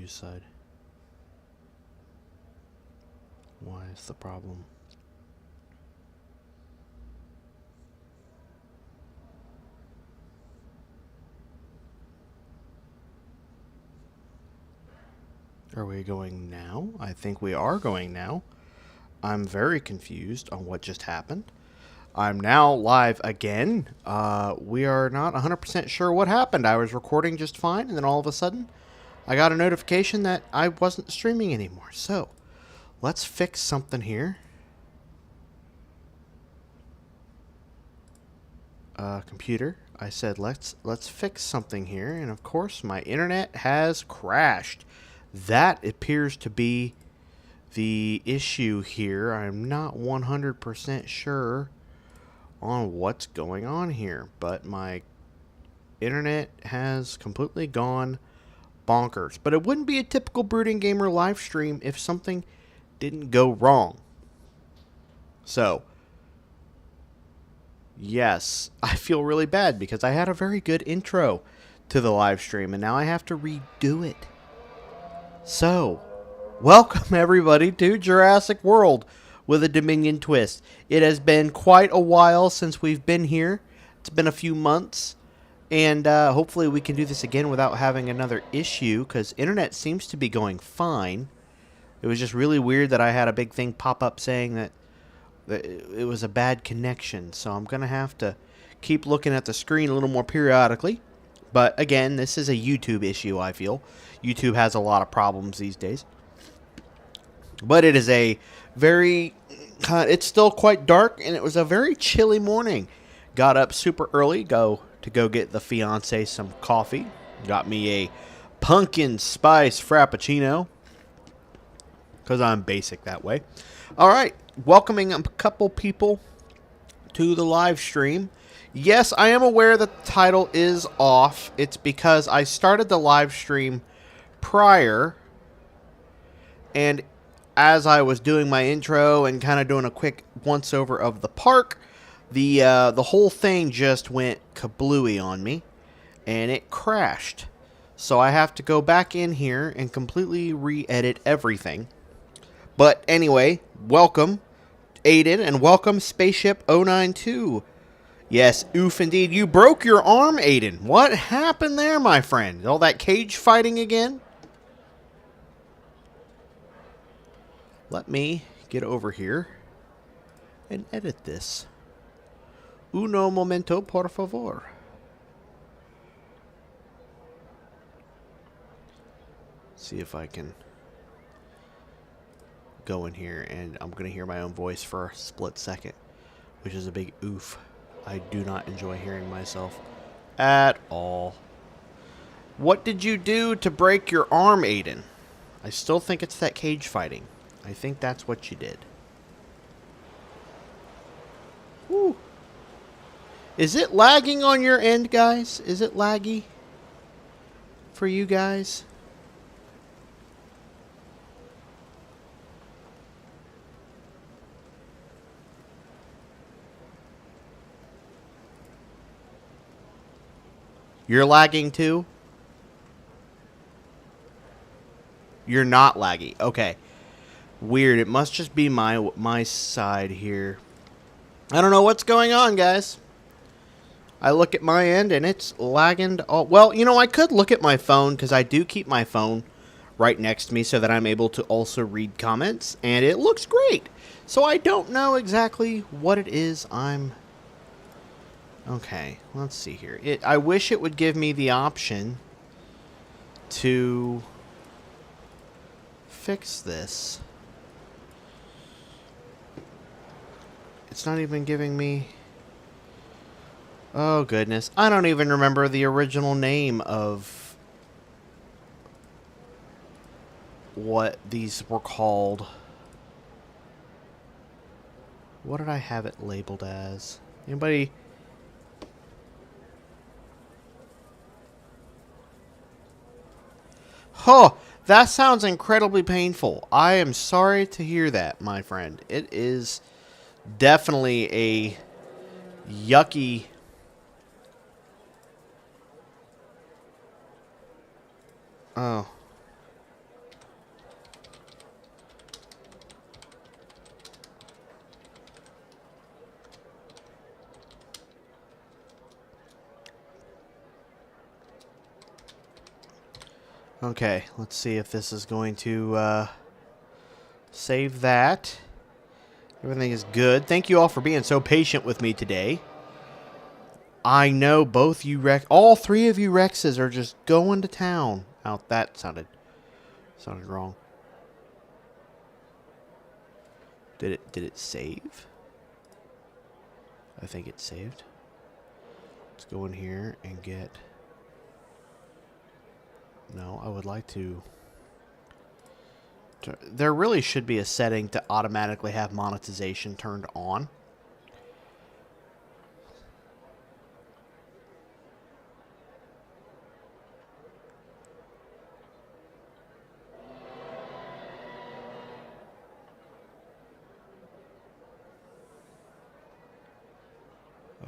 use side. Why is the problem? Are we going now? I think we are going now. I'm very confused on what just happened. I'm now live again. We are not 100% sure what happened. I was recording just fine, and then all of a sudden, I got a notification that I wasn't streaming anymore. So, let's fix something here. Computer, I said let's fix something here, and of course my internet has crashed. That appears to be the issue here. I'm not 100% sure on what's going on here, but my internet has completely gone bonkers. But it wouldn't be a typical Brooding Gamer live stream if something didn't go wrong. So, yes, I feel really bad because I had a very good intro to the live stream and now I have to redo it. So, welcome everybody to Jurassic World with a Dominion twist. It has been quite a while since we've been here. It's been a few months. And hopefully we can do this again without having another issue, because internet seems to be going fine. It was just really weird that I had a big thing pop up saying that it was a bad connection. So I'm going to have to keep looking at the screen a little more periodically. But again, this is a YouTube issue, I feel. YouTube has a lot of problems these days. But it is a very... it's still quite dark, and it was a very chilly morning. Got up super early, to go get the fiance some coffee. Got me a pumpkin spice frappuccino, because I'm basic that way. Alright, welcoming a couple people to the live stream. Yes, I am aware that the title is off. It's because I started the live stream prior, and as I was doing my intro and kind of doing a quick once-over of the park, the whole thing just went kablooey on me, and it crashed. So I have to go back in here and completely re-edit everything. But anyway, welcome, Aiden, and welcome, Spaceship 092. Yes, oof indeed. You broke your arm, Aiden. What happened there, my friend? All that cage fighting again? Let me get over here and edit this. Uno momento, por favor. See if I can go in here, and I'm going to hear my own voice for a split second, which is a big oof. I do not enjoy hearing myself at all. What did you do to break your arm, Aiden? I still think it's that cage fighting. I think that's what you did. Woo. Is it lagging on your end, guys? Is it laggy for you guys? You're lagging too? You're not laggy. Okay. Weird. It must just be my side here. I don't know what's going on, guys. I look at my end and it's lagging. Well, you know, I could look at my phone because I do keep my phone right next to me so that I'm able to also read comments, and it looks great. So I don't know exactly what it is I'm... Okay, let's see here. I wish it would give me the option to fix this. It's not even giving me... Oh, goodness. I don't even remember the original name of what these were called. What did I have it labeled as? Anybody... Oh, that sounds incredibly painful. I am sorry to hear that, my friend. It is definitely a yucky... Oh. Okay, let's see if this is going to save that. Everything is good. Thank you all for being so patient with me today. I know both you all three of you Rexes are just going to town. Oh, that sounded wrong. Did it save? I think it saved. Let's go in here and get... No, I would like to... There really should be a setting to automatically have monetization turned on.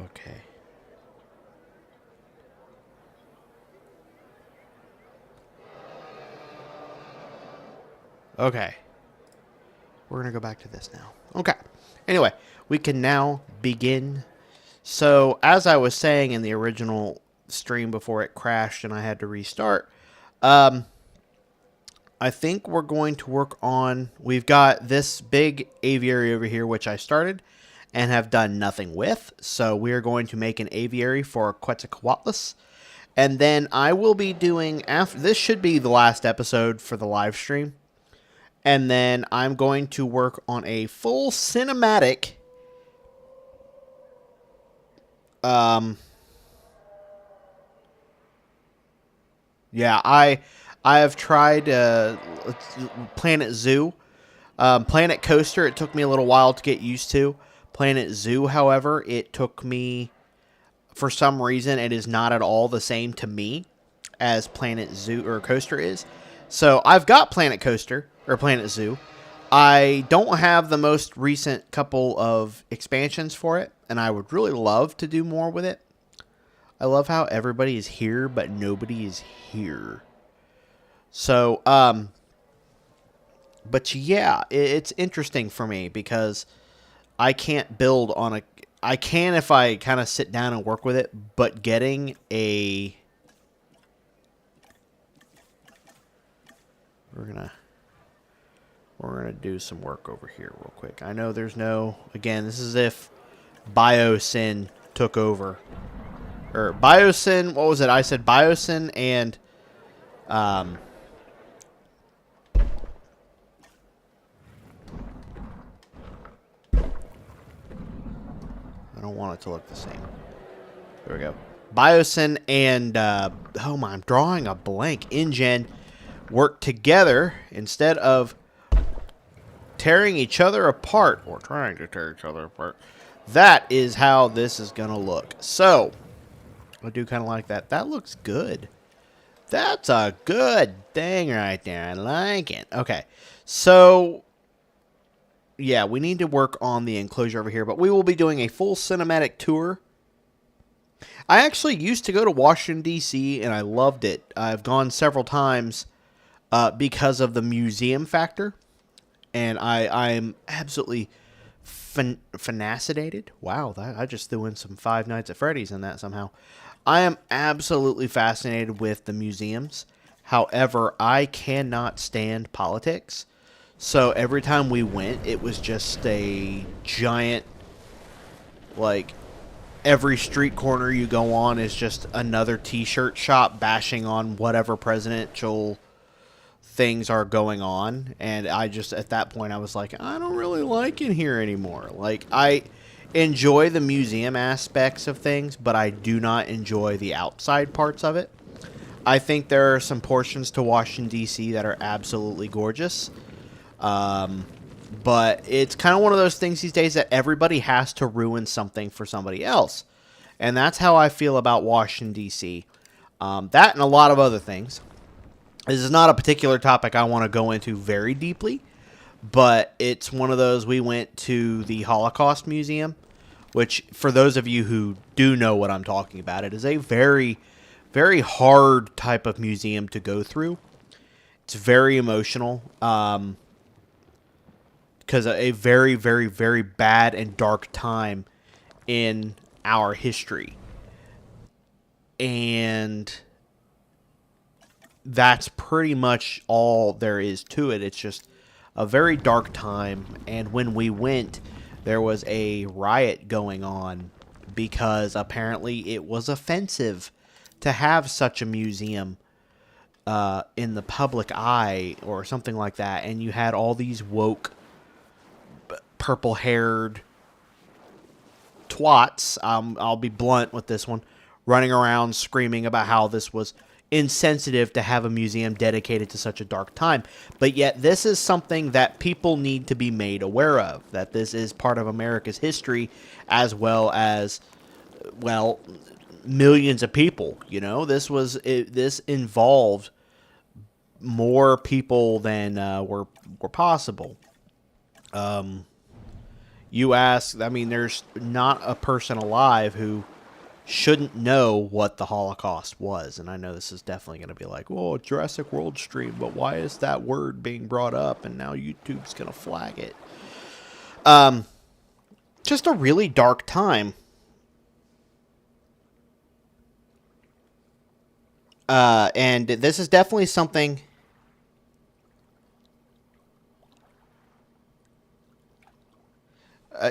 Okay. Okay. We're going to go back to this now. Okay. Anyway, we can now begin. So, as I was saying in the original stream before it crashed and I had to restart, I think we're going to work on... We've got this big aviary over here, which I started and have done nothing with. So, we are going to make an aviary for Quetzalcoatlus. And then I will be doing... This should be the last episode for the live stream. And then I'm going to work on a full cinematic... Yeah, I have tried Planet Zoo. Planet Coaster, it took me a little while to get used to. Planet Zoo, however, it took me... For some reason, it is not at all the same to me as Planet Zoo or Coaster is. So I've got Planet Coaster or Planet Zoo. I don't have the most recent couple of expansions for it, and I would really love to do more with it. I love how everybody is here, but nobody is here. So, but yeah, it's interesting for me because I can't build on a... I can if I kind of sit down and work with it, but getting a... We're gonna do some work over here real quick. I know there's no... Again, this is if Biosyn took over. Or Biosyn, what was it? I said Biosyn and... I don't want it to look the same. There we go. Biosyn and... oh my, I'm drawing a blank. InGen work together instead of tearing each other apart, or trying to tear each other apart. That is how this is going to look. So, I do kind of like that. That looks good. That's a good thing right there. I like it. Okay, so, yeah, we need to work on the enclosure over here, but we will be doing a full cinematic tour. I actually used to go to Washington, D.C., and I loved it. I've gone several times because of the museum factor. And I'm absolutely fascinated. Wow, I just threw in some Five Nights at Freddy's in that somehow. I am absolutely fascinated with the museums. However, I cannot stand politics. So every time we went, it was just a giant, like, every street corner you go on is just another t-shirt shop bashing on whatever presidential things are going on, and I just, at that point, I was like, I don't really like it here anymore. Like, I enjoy the museum aspects of things, but I do not enjoy the outside parts of it. I think there are some portions to Washington, D.C. that are absolutely gorgeous, but it's kind of one of those things these days that everybody has to ruin something for somebody else, and that's how I feel about Washington, D.C. That and a lot of other things. This is not a particular topic I want to go into very deeply, but it's one of those. We went to the Holocaust Museum, which, for those of you who do know what I'm talking about, it is a very, very hard type of museum to go through. It's very emotional, because a very, very, very bad and dark time in our history. And that's pretty much all there is to it. It's just a very dark time. And when we went, there was a riot going on because apparently it was offensive to have such a museum in the public eye or something like that. And you had all these woke, purple-haired twats, I'll be blunt with this one, running around screaming about how this was insensitive to have a museum dedicated to such a dark time. But yet this is something that people need to be made aware of, that this is part of America's history, as well as, well, millions of people. You know, this involved more people than were possible. You ask, I mean, there's not a person alive who shouldn't know what the Holocaust was. And I know this is definitely going to be like, oh, Jurassic World stream, but why is that word being brought up and now YouTube's going to flag it? Just a really dark time. And this is definitely something...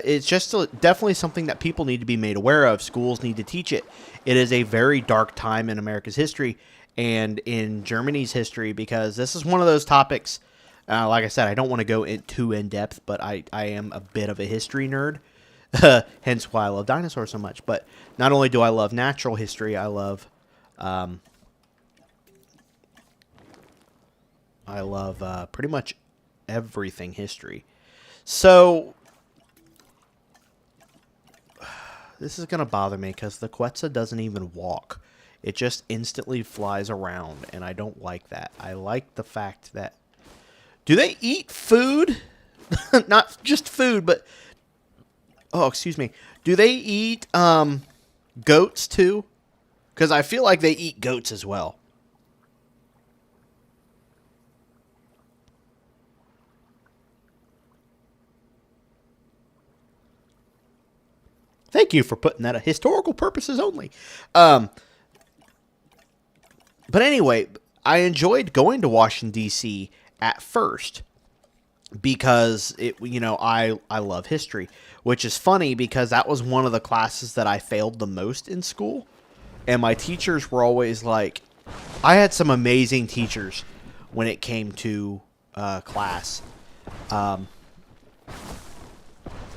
it's just definitely something that people need to be made aware of. Schools need to teach it. It is a very dark time in America's history and in Germany's history, because this is one of those topics, like I said, I don't want to go too in-depth, but I am a bit of a history nerd, hence why I love dinosaurs so much. But not only do I love natural history, I love pretty much everything history. So... this is going to bother me because the Quetzal doesn't even walk. It just instantly flies around, and I don't like that. I like the fact that... do they eat food? Not just food, but... oh, excuse me. Do they eat goats, too? Because I feel like they eat goats as well. Thank you for putting that. Historical purposes only. But anyway, I enjoyed going to Washington, D.C. at first because I love history, which is funny because that was one of the classes that I failed the most in school. And my teachers were always like, I had some amazing teachers when it came to class.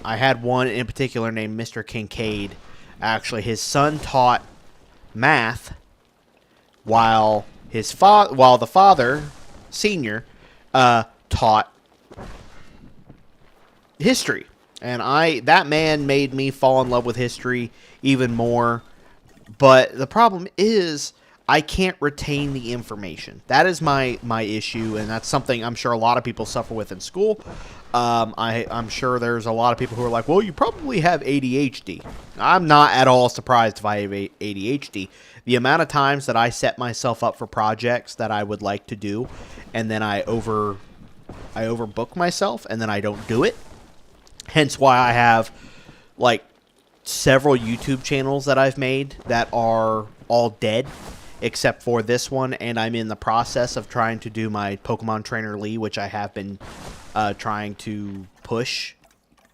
I had one in particular named Mr. Kincaid. Actually, his son taught math while the father, senior, taught history. And that man made me fall in love with history even more. But the problem is I can't retain the information. That is my issue, and that's something I'm sure a lot of people suffer with in school. I'm sure there's a lot of people who are like, well, you probably have ADHD. I'm not at all surprised if I have ADHD. The amount of times that I set myself up for projects that I would like to do, and then I overbook myself, and then I don't do it. Hence why I have, like, several YouTube channels that I've made that are all dead, except for this one, and I'm in the process of trying to do my Pokemon Trainer Lee, which I have been trying to push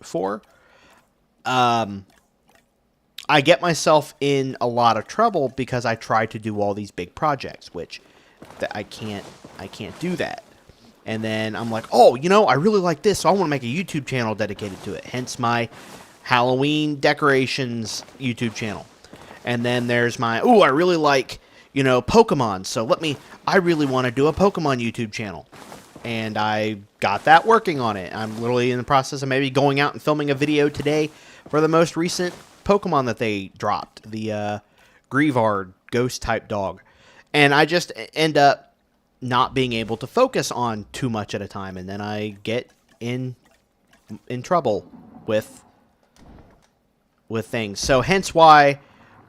for. I get myself in a lot of trouble because I try to do all these big projects, which I can't do that. And then I'm like, oh, I really like this, so I want to make a YouTube channel dedicated to it. Hence my Halloween decorations YouTube channel. And then there's my, I really like, Pokemon, so I really want to do a Pokemon YouTube channel. And I got that working on it. I'm literally in the process of maybe going out and filming a video today for the most recent Pokemon that they dropped, the Greavard ghost-type dog. And I just end up not being able to focus on too much at a time, and then I get in trouble with things. So hence why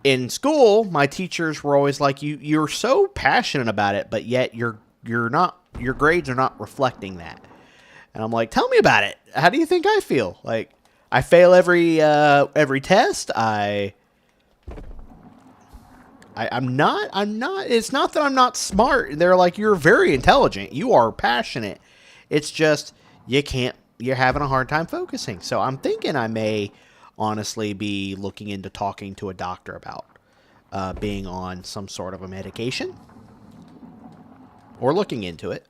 in school my teachers were always like, you're so passionate about it, but yet your grades are not reflecting that. And I'm like, tell me about it. How do you think I feel? Like, I fail every test. I I'm not. It's not that I'm not smart. They're like, you're very intelligent. You are passionate. It's just you can't. You're having a hard time focusing. So I'm thinking I may honestly be looking into talking to a doctor about being on some sort of a medication or looking into it.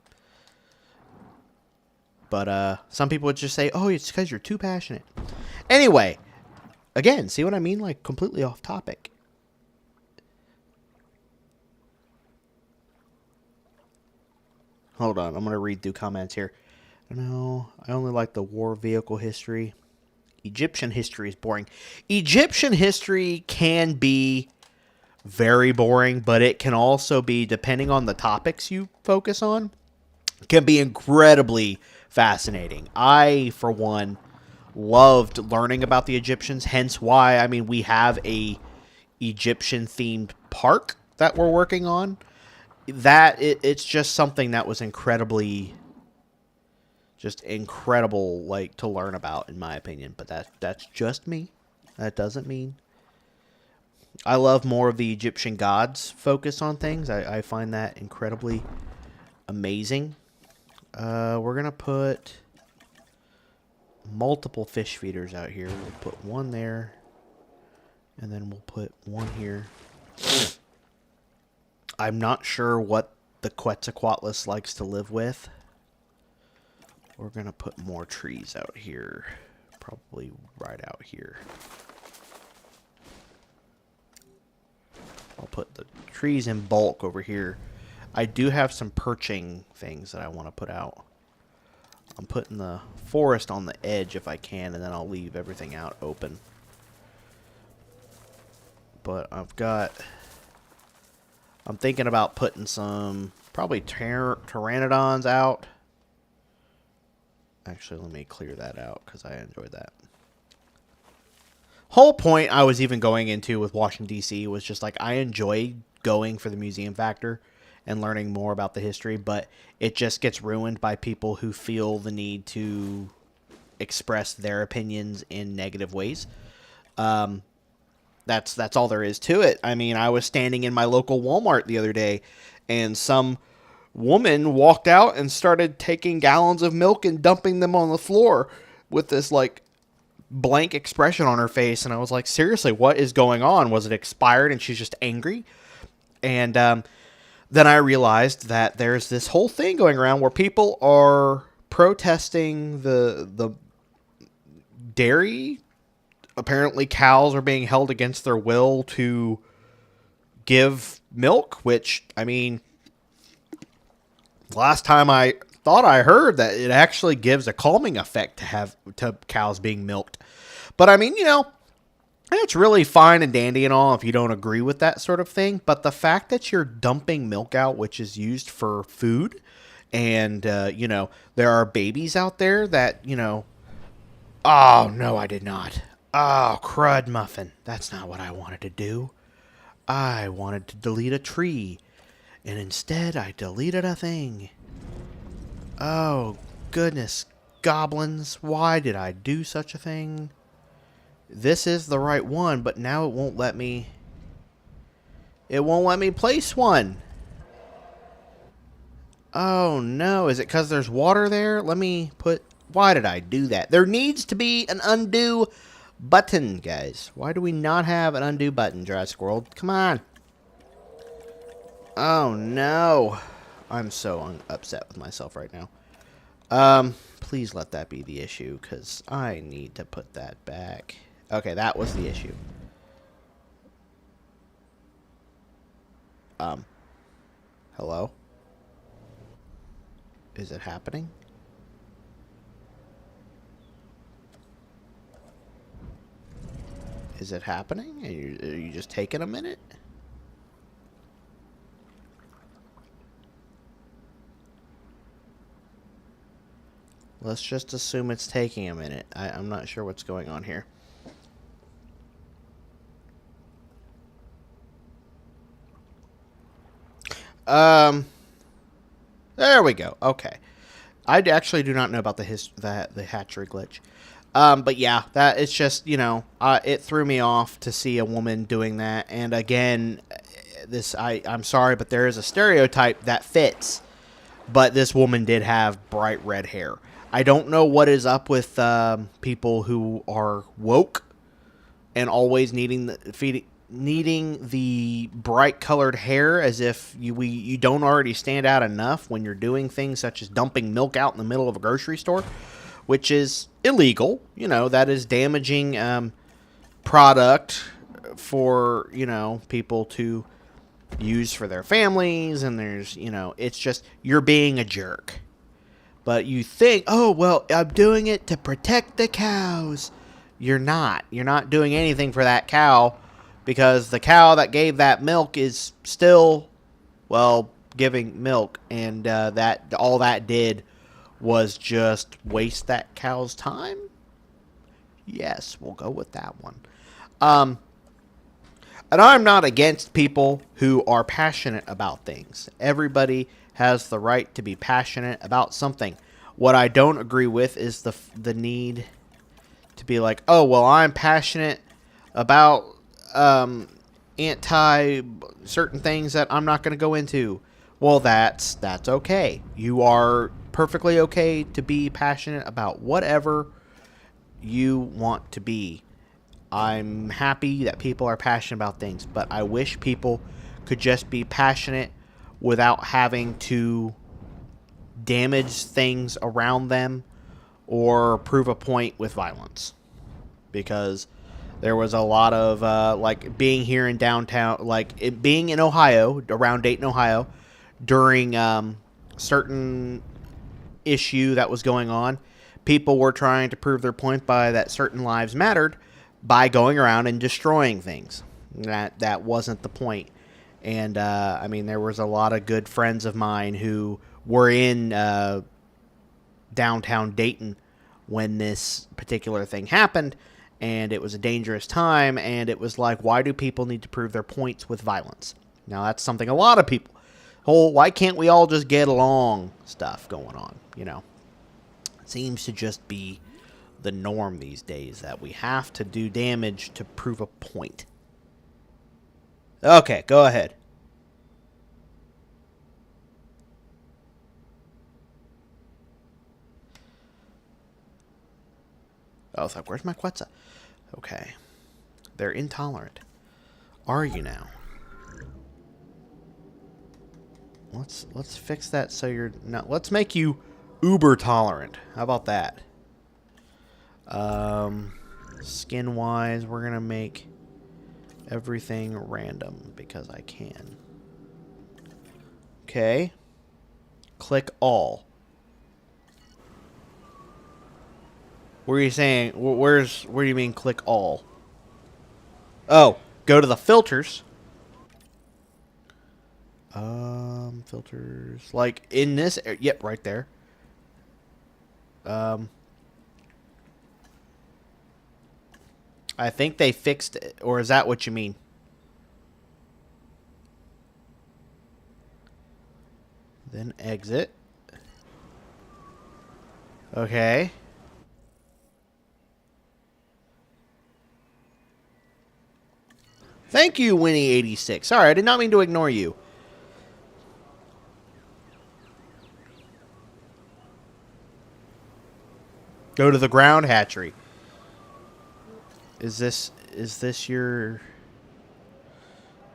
But some people would just say, "Oh, it's because you're too passionate." Anyway, again, see what I mean? Like completely off topic. Hold on, I'm going to read through comments here. No, I only like the war vehicle history. Egyptian history is boring. Egyptian history can be very boring, but it can also be, depending on the topics you focus on, can be incredibly fascinating. I, for one, loved learning about the Egyptians, hence why, I mean, we have a Egyptian-themed park that we're working on. It's just something that was incredible, like, to learn about, in my opinion. But that's just me. That doesn't mean I love more of the Egyptian gods focus on things. I find that incredibly amazing. We're gonna put multiple fish feeders out here. We'll put one there, and then we'll put one here. I'm not sure what the Quetzalcoatlus likes to live with. We're going to put more trees out here. Probably right out here. I'll put the trees in bulk over here. I do have some perching things that I want to put out. I'm putting the forest on the edge if I can, and then I'll leave everything out open. But I'm thinking about putting some, probably pteranodons out. Actually, let me clear that out because I enjoyed that. Whole point I was even going into with Washington, D.C. was just like, I enjoy going for the museum factor and learning more about the history, but it just gets ruined by people who feel the need to express their opinions in negative ways. That's all there is to it. I mean, I was standing in my local Walmart the other day, and some woman walked out and started taking gallons of milk and dumping them on the floor with this, like, blank expression on her face. And I was like, seriously, what is going on? Was it expired and she's just angry? And then I realized that there's this whole thing going around where people are protesting the dairy. Apparently cows are being held against their will to give milk, which, I mean, last time I thought I heard that it actually gives a calming effect to cows being milked. But I mean, you know, it's really fine and dandy and all if you don't agree with that sort of thing. But the fact that you're dumping milk out, which is used for food, and, you know, there are babies out there that, you know, oh, no, I did not. Oh, crud muffin. That's not what I wanted to do. I wanted to delete a tree, and instead I deleted a thing. Oh, goodness, goblins. Why did I do such a thing? This is the right one, but now it won't let me... It won't let me place one. Oh, no. Is it because there's water there? Let me put... Why did I do that? There needs to be an undo button, guys. Why do we not have an undo button, Jurassic World? Come on. Oh, no. I'm so upset with myself right now. Please let that be the issue, because I need to put that back. Okay, that was the issue. Hello? Is it happening? Is it happening? Are you just taking a minute? Let's just assume it's taking a minute. I'm not sure what's going on here. There we go. Okay. I actually do not know about the hatchery glitch. But yeah, it's just, you know, it threw me off to see a woman doing that. And again, I'm sorry, but there is a stereotype that fits. But this woman did have bright red hair. I don't know what is up with people who are woke and always needing the bright colored hair, as if you don't already stand out enough when you're doing things such as dumping milk out in the middle of a grocery store, which is illegal. That is damaging product for people to use for their families, and it's just, you're being a jerk. But you think, oh, well, I'm doing it to protect the cows. You're not doing anything for that cow, because the cow that gave that milk is still, well, giving milk, and that all that did was just waste that cow's time. Yes, we'll go with that one. And I'm not against people who are passionate about things. Everybody has the right to be passionate about something. What I don't agree with is the need to be like, oh, well, I'm passionate about anti certain things that I'm not going to go into. Well, that's okay. You are perfectly okay to be passionate about whatever you want to be. I'm happy that people are passionate about things, but I wish people could just be passionate without having to damage things around them or prove a point with violence. Because there was a lot of, being here in downtown, being in Ohio, around Dayton, Ohio, during certain issue that was going on. People were trying to prove their point by that certain lives mattered by going around and destroying things. That wasn't the point. And, there was a lot of good friends of mine who were in downtown Dayton when this particular thing happened, and it was a dangerous time, and it was like, why do people need to prove their points with violence? Now, that's something a lot of people, why can't we all just get along stuff going on, It seems to just be the norm these days, that we have to do damage to prove a point. Okay, go ahead. Oh, it's like, where's my Quetzal? Okay. They're intolerant. Are you now? Let's fix that so you're not... Let's make you uber tolerant. How about that? Skin-wise, we're going to make everything random because I can. Okay. Click all. What are you saying? Where do you mean click all? Oh, go to the filters. Filters. Like in this... Yep, right there. I think they fixed it. Or is that what you mean? Then exit. Okay. Thank you, Winnie86. Sorry, I did not mean to ignore you. Go to the ground hatchery. Is this your...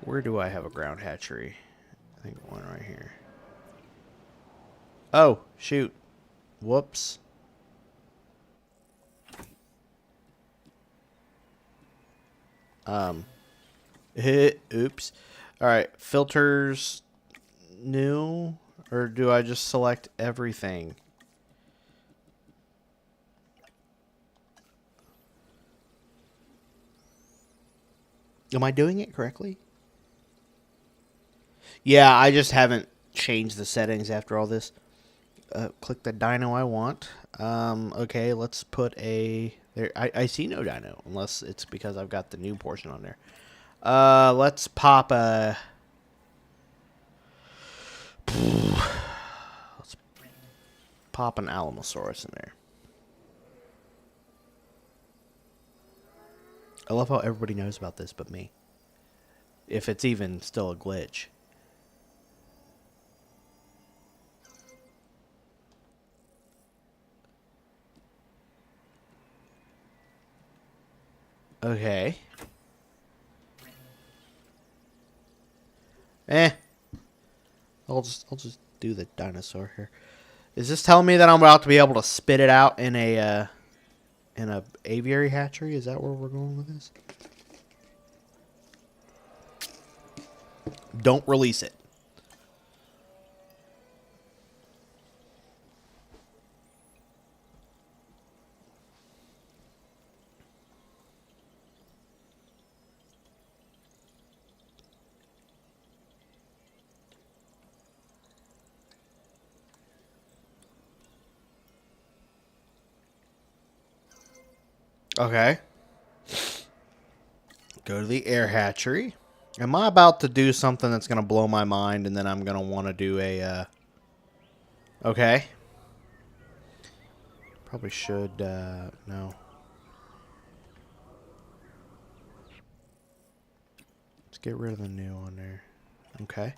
Where do I have a ground hatchery? I think one right here. Oh, shoot. Whoops. Oops. Alright, filters new, or do I just select everything? Am I doing it correctly? Yeah, I just haven't changed the settings after all this. Click the dino I want. Okay, let's put a... There, I see no dino, unless it's because I've got the new portion on there. Let's pop a... Let's pop an Alamosaurus in there. I love how everybody knows about this but me. If it's even still a glitch. Okay. Eh. I'll just do the dinosaur here. Is this telling me that I'm about to be able to spit it out in a aviary hatchery? Is that where we're going with this? Don't release it. Okay. Go to the air hatchery. Am I about to do something that's going to blow my mind and then I'm going to want to do a... Okay. Probably should... no. Let's get rid of the new one there. Okay.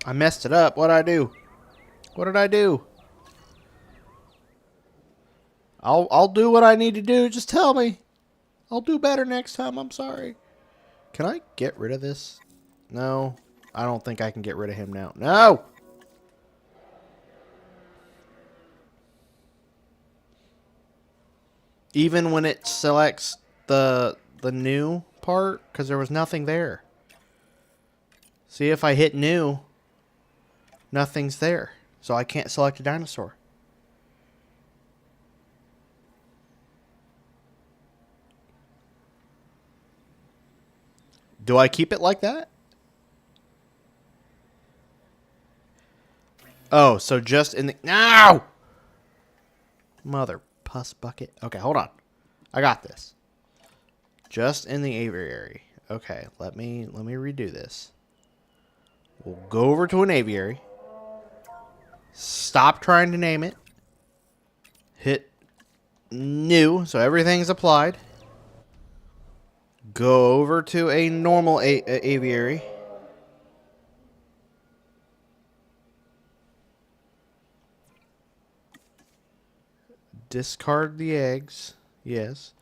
I messed it up. What'd I do? What did I do? I'll do what I need to do. Just tell me. I'll do better next time. I'm sorry. Can I get rid of this? No. I don't think I can get rid of him now. No! Even when it selects the new part, because there was nothing there. See, if I hit new, nothing's there. So I can't select a dinosaur. Do I keep it like that? Oh, so just in the... No! Mother puss bucket. Okay, hold on. I got this. Just in the aviary. Okay, let me redo this. We'll go over to an aviary. Stop trying to name it. Hit new, so everything's applied. Go over to a normal aviary. Discard the eggs. Yes.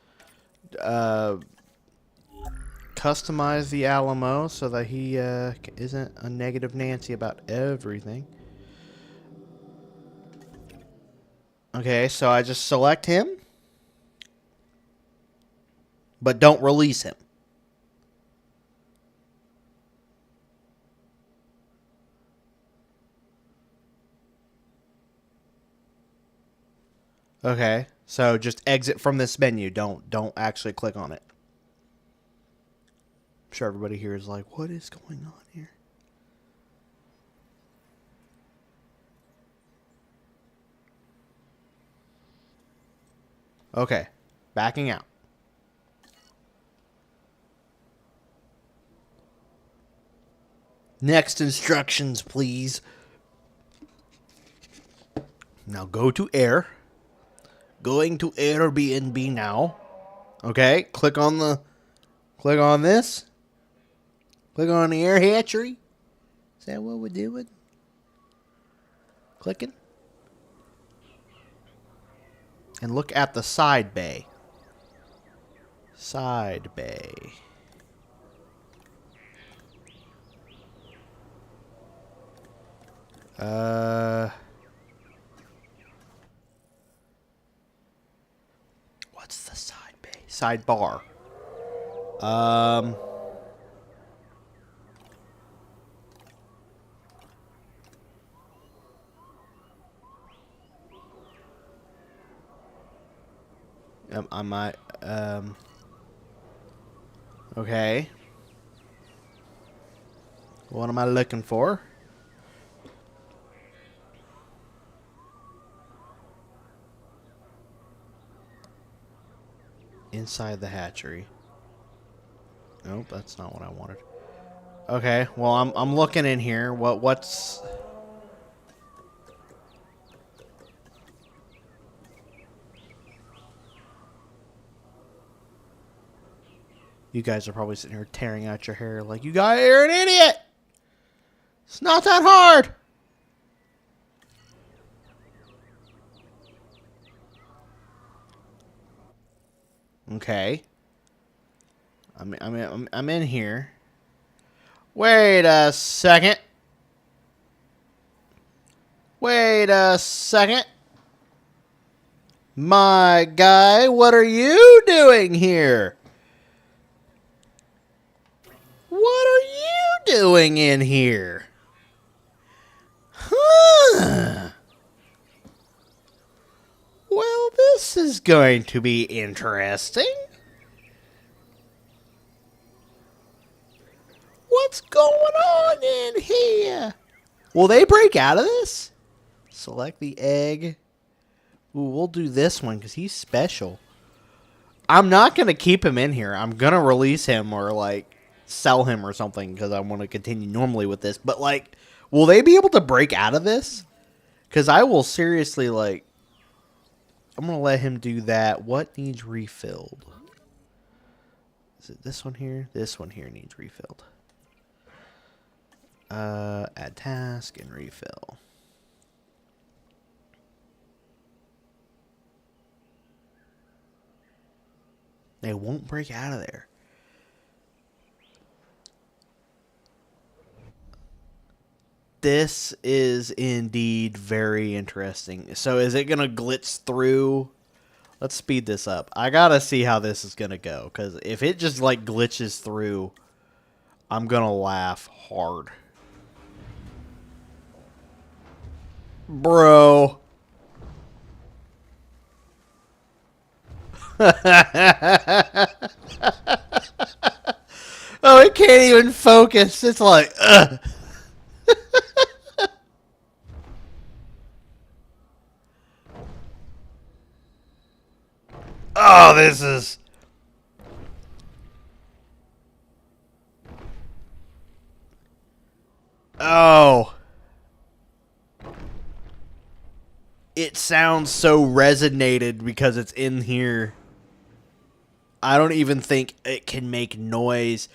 Customize the Alamo so that he isn't a negative Nancy about everything. Okay, so I just select him, but don't release him. Okay, so just exit from this menu. Don't actually click on it. I'm sure everybody here is like, what is going on here? Okay, backing out. Next instructions, please. Now go to air. Going to Airbnb now. Okay, click on this. Click on the air hatchery. Is that what we're doing? Clicking. And look at the side bay. Side bay. What's the side bay? Sidebar. I might, okay. What am I looking for? Inside the hatchery. Nope, that's not what I wanted. Okay, well, I'm looking in here. What's... You guys are probably sitting here tearing out your hair like, you guys are an idiot! It's not that hard! Okay. I'm in here. Wait a second. Wait a second. My guy, what are you doing here? What are you doing in here? Huh. Well, this is going to be interesting. What's going on in here? Will they break out of this? Select the egg. Ooh, we'll do this one because he's special. I'm not going to keep him in here. I'm going to release him or, like, sell him or something because I want to continue normally with this. But, like, will they be able to break out of this? Because I will seriously, like... I'm going to let him do that. What needs refilled? Is it this one here? This one here needs refilled. Add task and refill. They won't break out of there. This is indeed very interesting. So is it going to glitch through? Let's speed this up. I got to see how this is going to go. Because if it just like glitches through, I'm going to laugh hard. Bro. Oh, it can't even focus. It's like, ugh. Oh, this is... Oh. It sounds so resonated because it's in here. I don't even think it can make noise.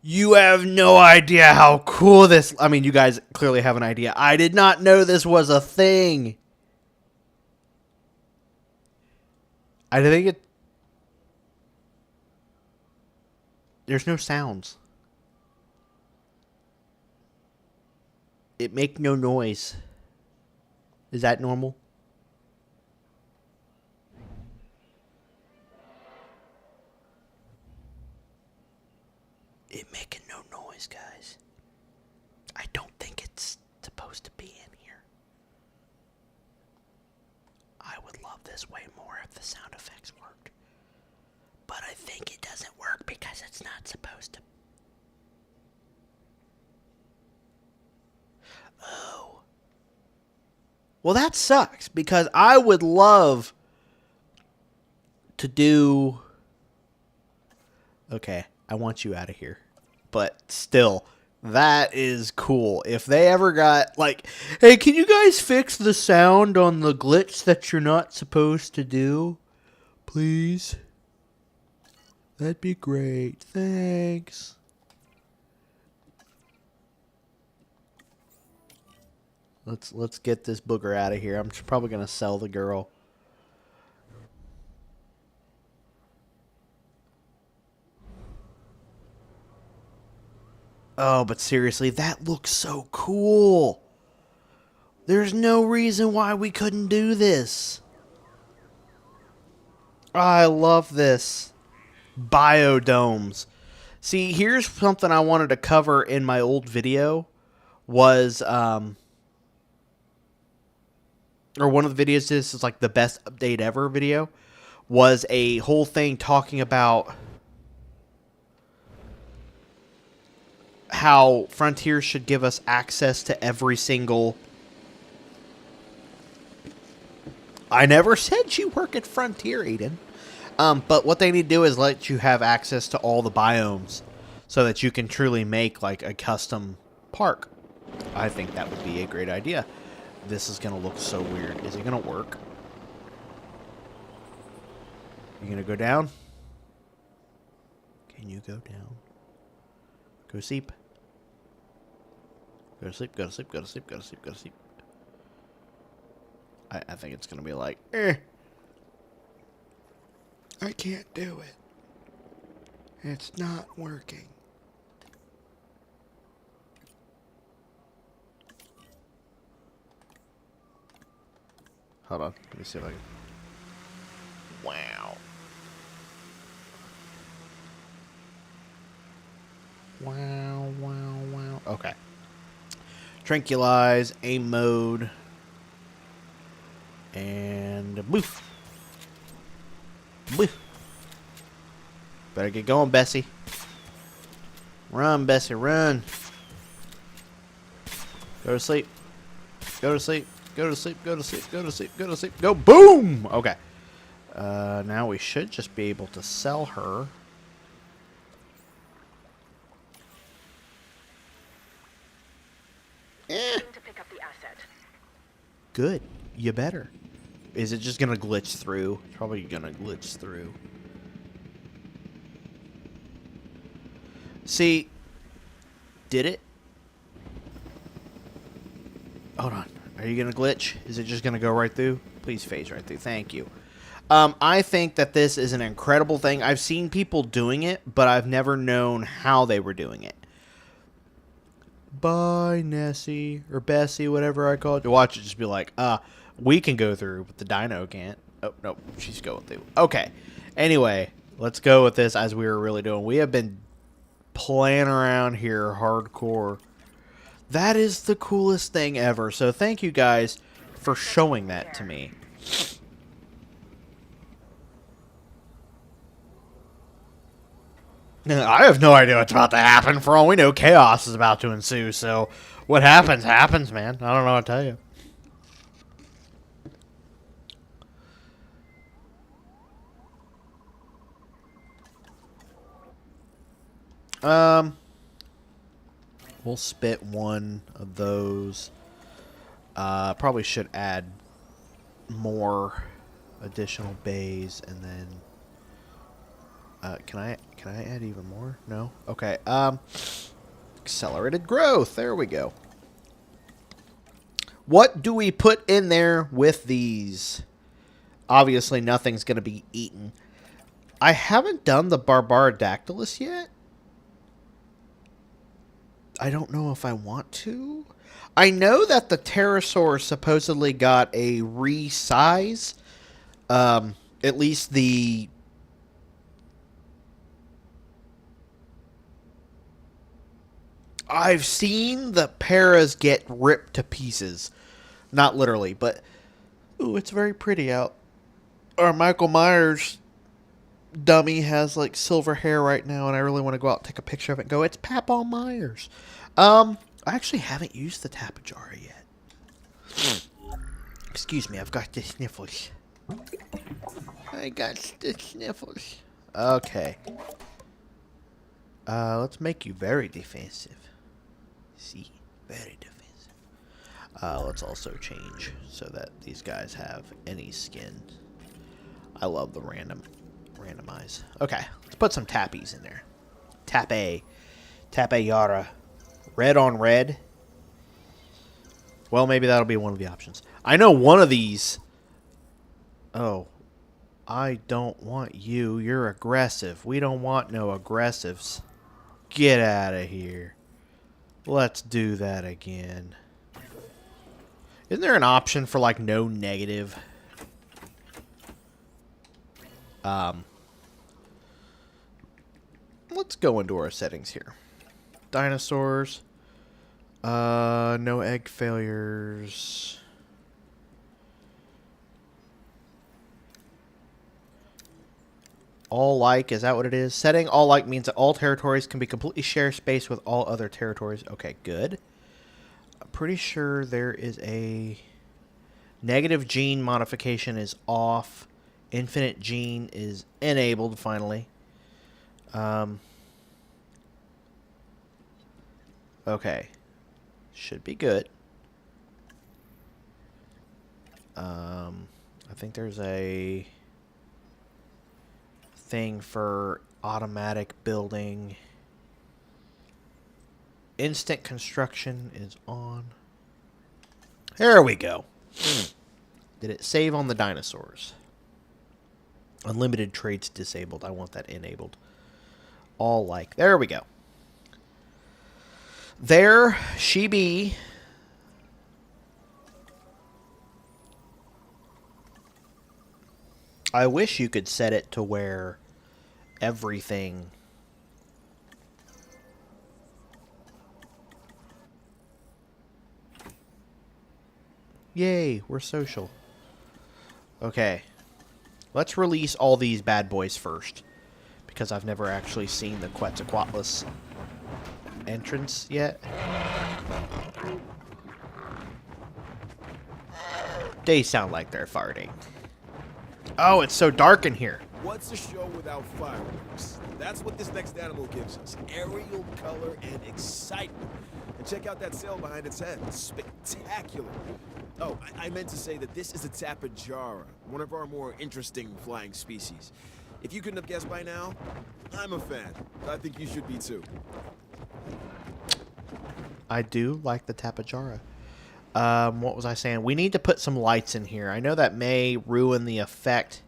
You have no idea how cool this... I mean, you guys clearly have an idea. I did not know this was a thing. I think it... There's no sounds. It make no noise. Is that normal? It making no noise, guys. I don't think it's supposed to be in here. I would love this way more if the sound effects worked. But I think it doesn't work because it's not supposed to. Oh. Well, that sucks because I would love to do... Okay, I want you out of here. But still, that is cool. If they ever got, like, hey, can you guys fix the sound on the glitch that you're not supposed to do? Please? That'd be great. Thanks. Let's get this booger out of here. I'm probably going to sell the girl. Oh, but seriously, that looks so cool. There's no reason why we couldn't do this. I love this. Biodomes. See, here's something I wanted to cover in my old video. Was, or one of the videos, this is like the best update ever video. Was a whole thing talking about how Frontier should give us access to every single... I never said you work at Frontier, Aiden. But what they need to do is let you have access to all the biomes. so that you can truly make like a custom park. I think that would be a great idea. This is going to look so weird. Is it going to work? You going to go down? Can you go down? Go sleep. Go to sleep, go to sleep, go to sleep, go to sleep, go to sleep. I think it's going to be like, I can't do it. It's not working. Hold on. Let me see if I can. Wow. Wow, wow, wow. Okay. Tranquilize, aim mode. And boof. Boof. Better get going, Bessie. Run, Bessie, run. Go to sleep. Go to sleep. Go to sleep. Go to sleep. Go to sleep. Go to sleep. Go. Boom! Okay. Now we should just be able to sell her. To pick up the asset. Good. You better. Is it just gonna glitch through? It's probably gonna glitch through. See, did it? Hold on. Are you gonna glitch? Is it just gonna go right through? Please phase right through. Thank you. I think that this is an incredible thing. I've seen people doing it, but I've never known how they were doing it. Bye, Nessie, or Bessie, whatever I call it. Watch it just be like, we can go through, but the dino can't. Oh, no, she's going through. Okay. Anyway, let's go with this as we were really doing. We have been playing around here hardcore. That is the coolest thing ever. So thank you guys for showing that to me. I have no idea what's about to happen. For all we know, chaos is about to ensue. So what happens, happens, man. I don't know what to tell you. We'll spit one of those. Probably should add more additional bays, and then can I add even more? No. Okay. Accelerated growth. There we go. What do we put in there with these? Obviously, nothing's going to be eaten. I haven't done the Barbarodactylus yet. I don't know if I want to. I know that the pterosaur supposedly got a resize. At least the... I've seen the paras get ripped to pieces. Not literally, but... Ooh, it's very pretty out. Our Michael Myers dummy has like silver hair right now, and I really want to go out and take a picture of it and go, it's Papa Myers. I actually haven't used the Tapejara yet. Excuse me, I've got the sniffles. I got the sniffles. Okay. Let's make you very defensive. See? Very defensive. Let's also change so that these guys have any skin. I love the randomize. Okay, let's put some tappies in there. Tapejara. Red on red. Well, maybe that'll be one of the options. I know one of these... Oh. I don't want you. You're aggressive. We don't want no aggressives. Get out of here. Let's do that again. Isn't there an option for, like, no negative? Let's go into our settings here. Dinosaurs. No egg failures. All like, is that what it is? Setting all like means that all territories can be completely share space with all other territories. Okay, good. I'm pretty sure there is a negative gene modification is off. Infinite gene is enabled finally. Okay. Should be good. I think there's a thing for automatic building. Instant construction is on. There we go. Did it save on the dinosaurs? Unlimited traits disabled. I want that enabled. All like. There we go. There she be. I wish you could set it to where everything... Yay, we're social. Okay. Let's release all these bad boys first. Because I've never actually seen the Quetzalcoatlus entrance yet. They sound like they're farting. Oh, it's so dark in here. What's a show without fireworks? That's what this next animal gives us. Aerial color and excitement. And check out that sail behind its head. It's spectacular. Oh, I meant to say that this is a tapejara, one of our more interesting flying species. If you couldn't have guessed by now, I'm a fan. I think you should be too. I do like the tapejara. What was I saying? We need to put some lights in here. I know that may ruin the effect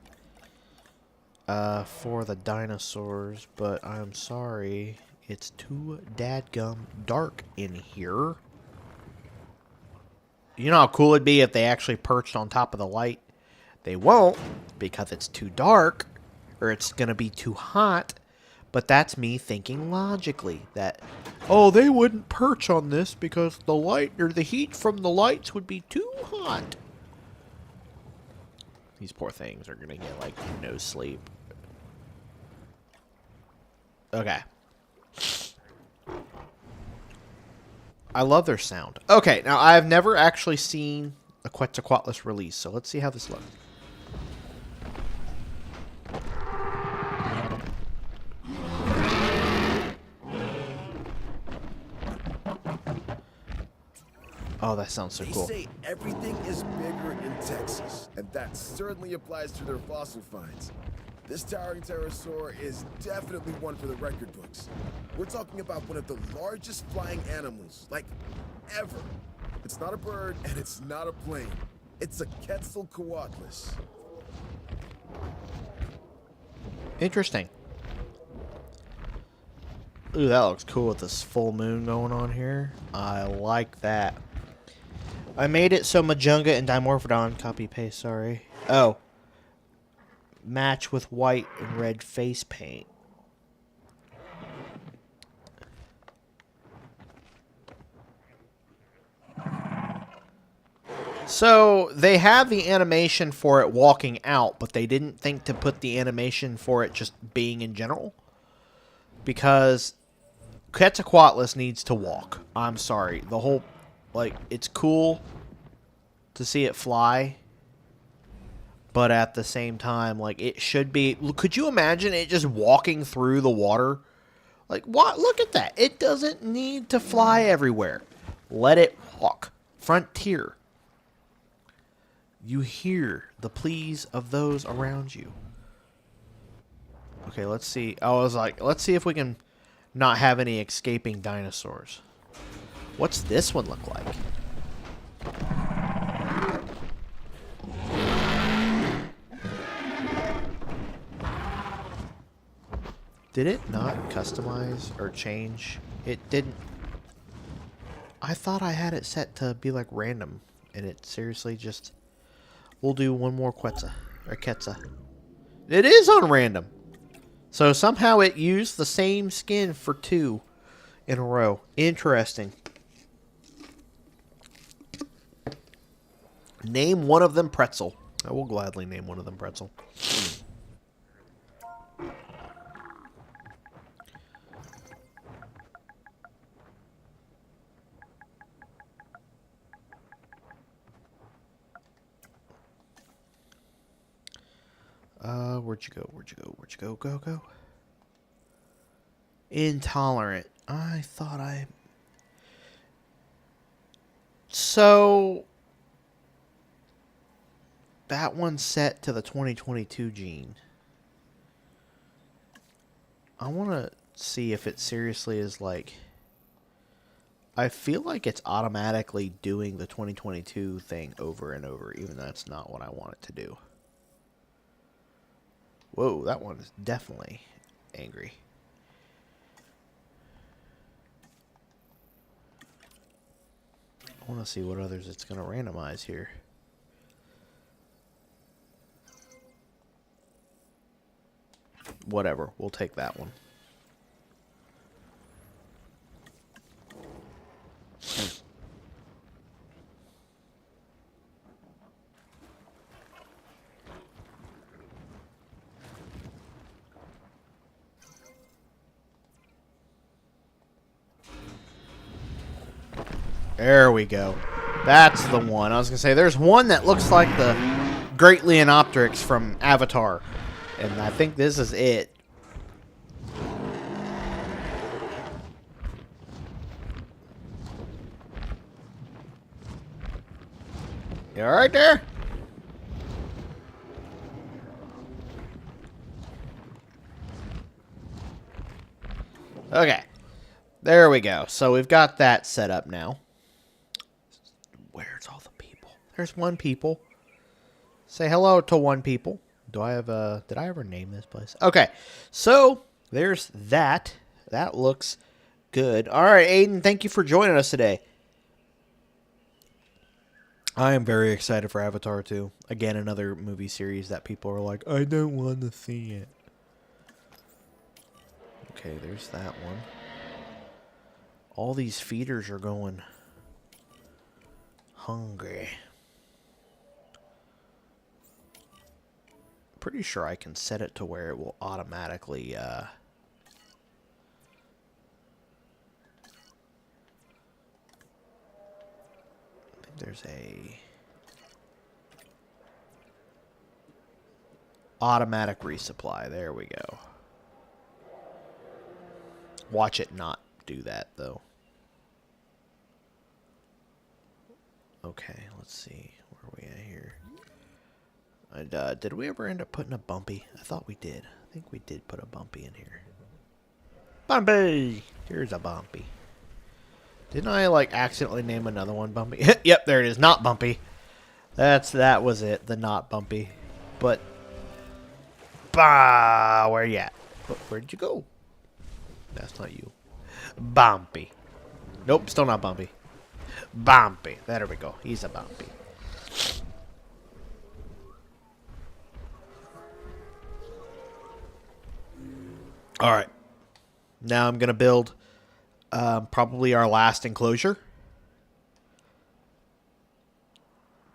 for the dinosaurs, but I'm sorry. It's too dadgum dark in here. You know how cool it'd be if they actually perched on top of the light? They won't, because it's too dark, or it's going to be too hot. But that's me thinking logically that, oh, they wouldn't perch on this because the light or the heat from the lights would be too hot. These poor things are going to get, like, no sleep. Okay. I love their sound. Okay, now I've never actually seen a Quetzalcoatlus release, so let's see how this looks. Oh, that sounds so cool. They say everything is bigger in Texas, and that certainly applies to their fossil finds. This towering pterosaur is definitely one for the record books. We're talking about one of the largest flying animals, like, ever. It's not a bird, and it's not a plane. It's a Quetzalcoatlus. Interesting. Ooh, that looks cool with this full moon going on here. I like that. I made it so Majunga and Dimorphodon, copy paste, sorry. Oh. Match with white and red face paint. So, they have the animation for it walking out, but they didn't think to put the animation for it just being in general. Because Quetzalcoatlus needs to walk. I'm sorry. The whole, like, it's cool to see it fly. But at the same time, like, it should be... Could you imagine it just walking through the water? Like, what? Look at that. It doesn't need to fly everywhere. Let it walk. Frontier. You hear the pleas of those around you. Okay, let's see. I was like, let's see if we can not have any escaping dinosaurs. What's this one look like? Did it not customize or change? It didn't. I thought I had it set to be like random, and it seriously just... We'll do one more Quetzal, or Quetzal. It is on random. So somehow it used the same skin for 2 in a row. Interesting. Name one of them Pretzel. I will gladly name one of them Pretzel. Where'd you go? Where'd you go? Where'd you go? Go. Intolerant. I thought I... So that one's set to the 2022 gene. I want to see if it seriously is like... I feel like it's automatically doing the 2022 thing over and over, even though that's not what I want it to do. Whoa, that one is definitely angry. I want to see what others it's going to randomize here. Whatever, we'll take that one. There we go. That's the one. I was going to say, there's one that looks like the Great Leonopteryx from Avatar. And I think this is it. You alright there? Okay. There we go. So we've got that set up now. Where's all the people? There's one people. Say hello to one people. Do I have a... Did I ever name this place? Okay. So, there's that. That looks good. Alright, Aiden, thank you for joining us today. I am very excited for Avatar 2. Again, another movie series that people are like, I don't want to see it. Okay, there's that one. All these feeders are going hungry. Pretty sure I can set it to where it will automatically I think there's a automatic resupply. There we go. Watch it not do that though. Okay, let's see. Where are we at here? Did we ever end up putting a bumpy? I thought we did. I think we did put a bumpy in here. Bumpy! Here's a bumpy. Didn't I, like, accidentally name another one bumpy? Yep, there it is. Not bumpy. That was it. The not bumpy. But, bah! Where you at? Where'd you go? That's not you. Bumpy. Nope, still not bumpy. Bumpy. There we go. He's a bumpy. Alright. Now I'm going to build probably our last enclosure.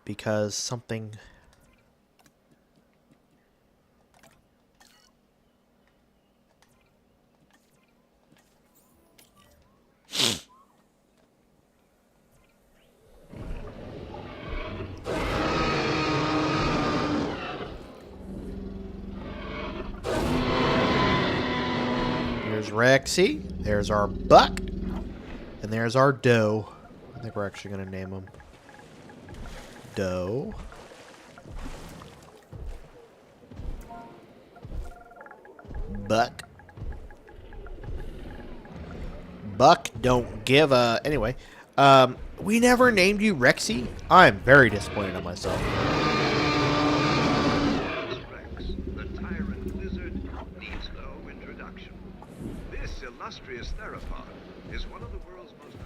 Because something... There's Rexy. There's our buck. And there's our doe. I think we're actually going to name him Doe. Buck. Buck don't give a... Anyway. We never named you Rexy? I'm very disappointed in myself. The tyrant lizard needs no introduction. This illustrious theropod is one of the world's most...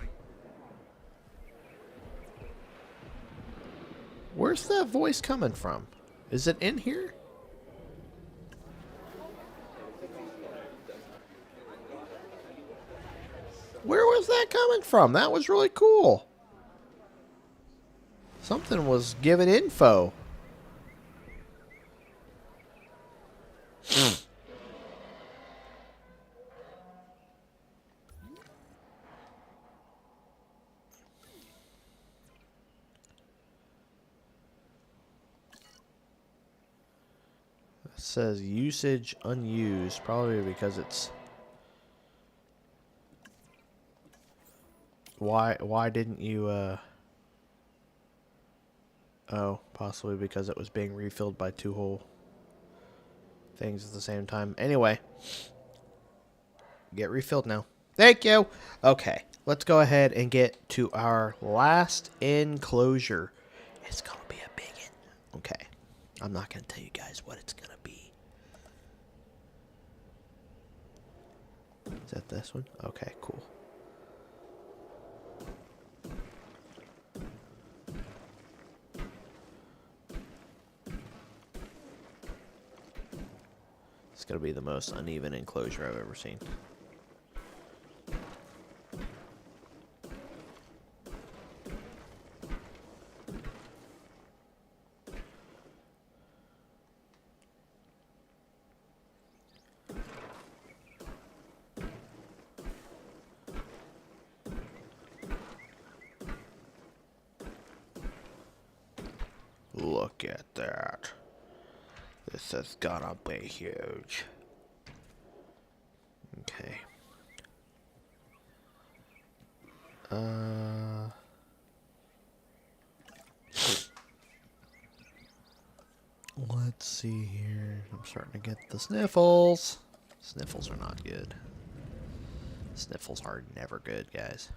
Where's that voice coming from? Is it in here? Where was that coming from? That was really cool. Something was giving info. It says usage unused, probably because it's... Why didn't you, Oh, possibly because it was being refilled by two whole things at the same time. Anyway, get refilled now. Thank you. Okay, let's go ahead and get to our last enclosure. It's going to be a big one. Okay, I'm not going to tell you guys what it's going to be. Is that this one? Okay, cool. It's going to be the most uneven enclosure I've ever seen. Look at that. This is gonna be huge. Okay. Let's see here. I'm starting to get the sniffles. Sniffles are not good. Sniffles are never good, guys.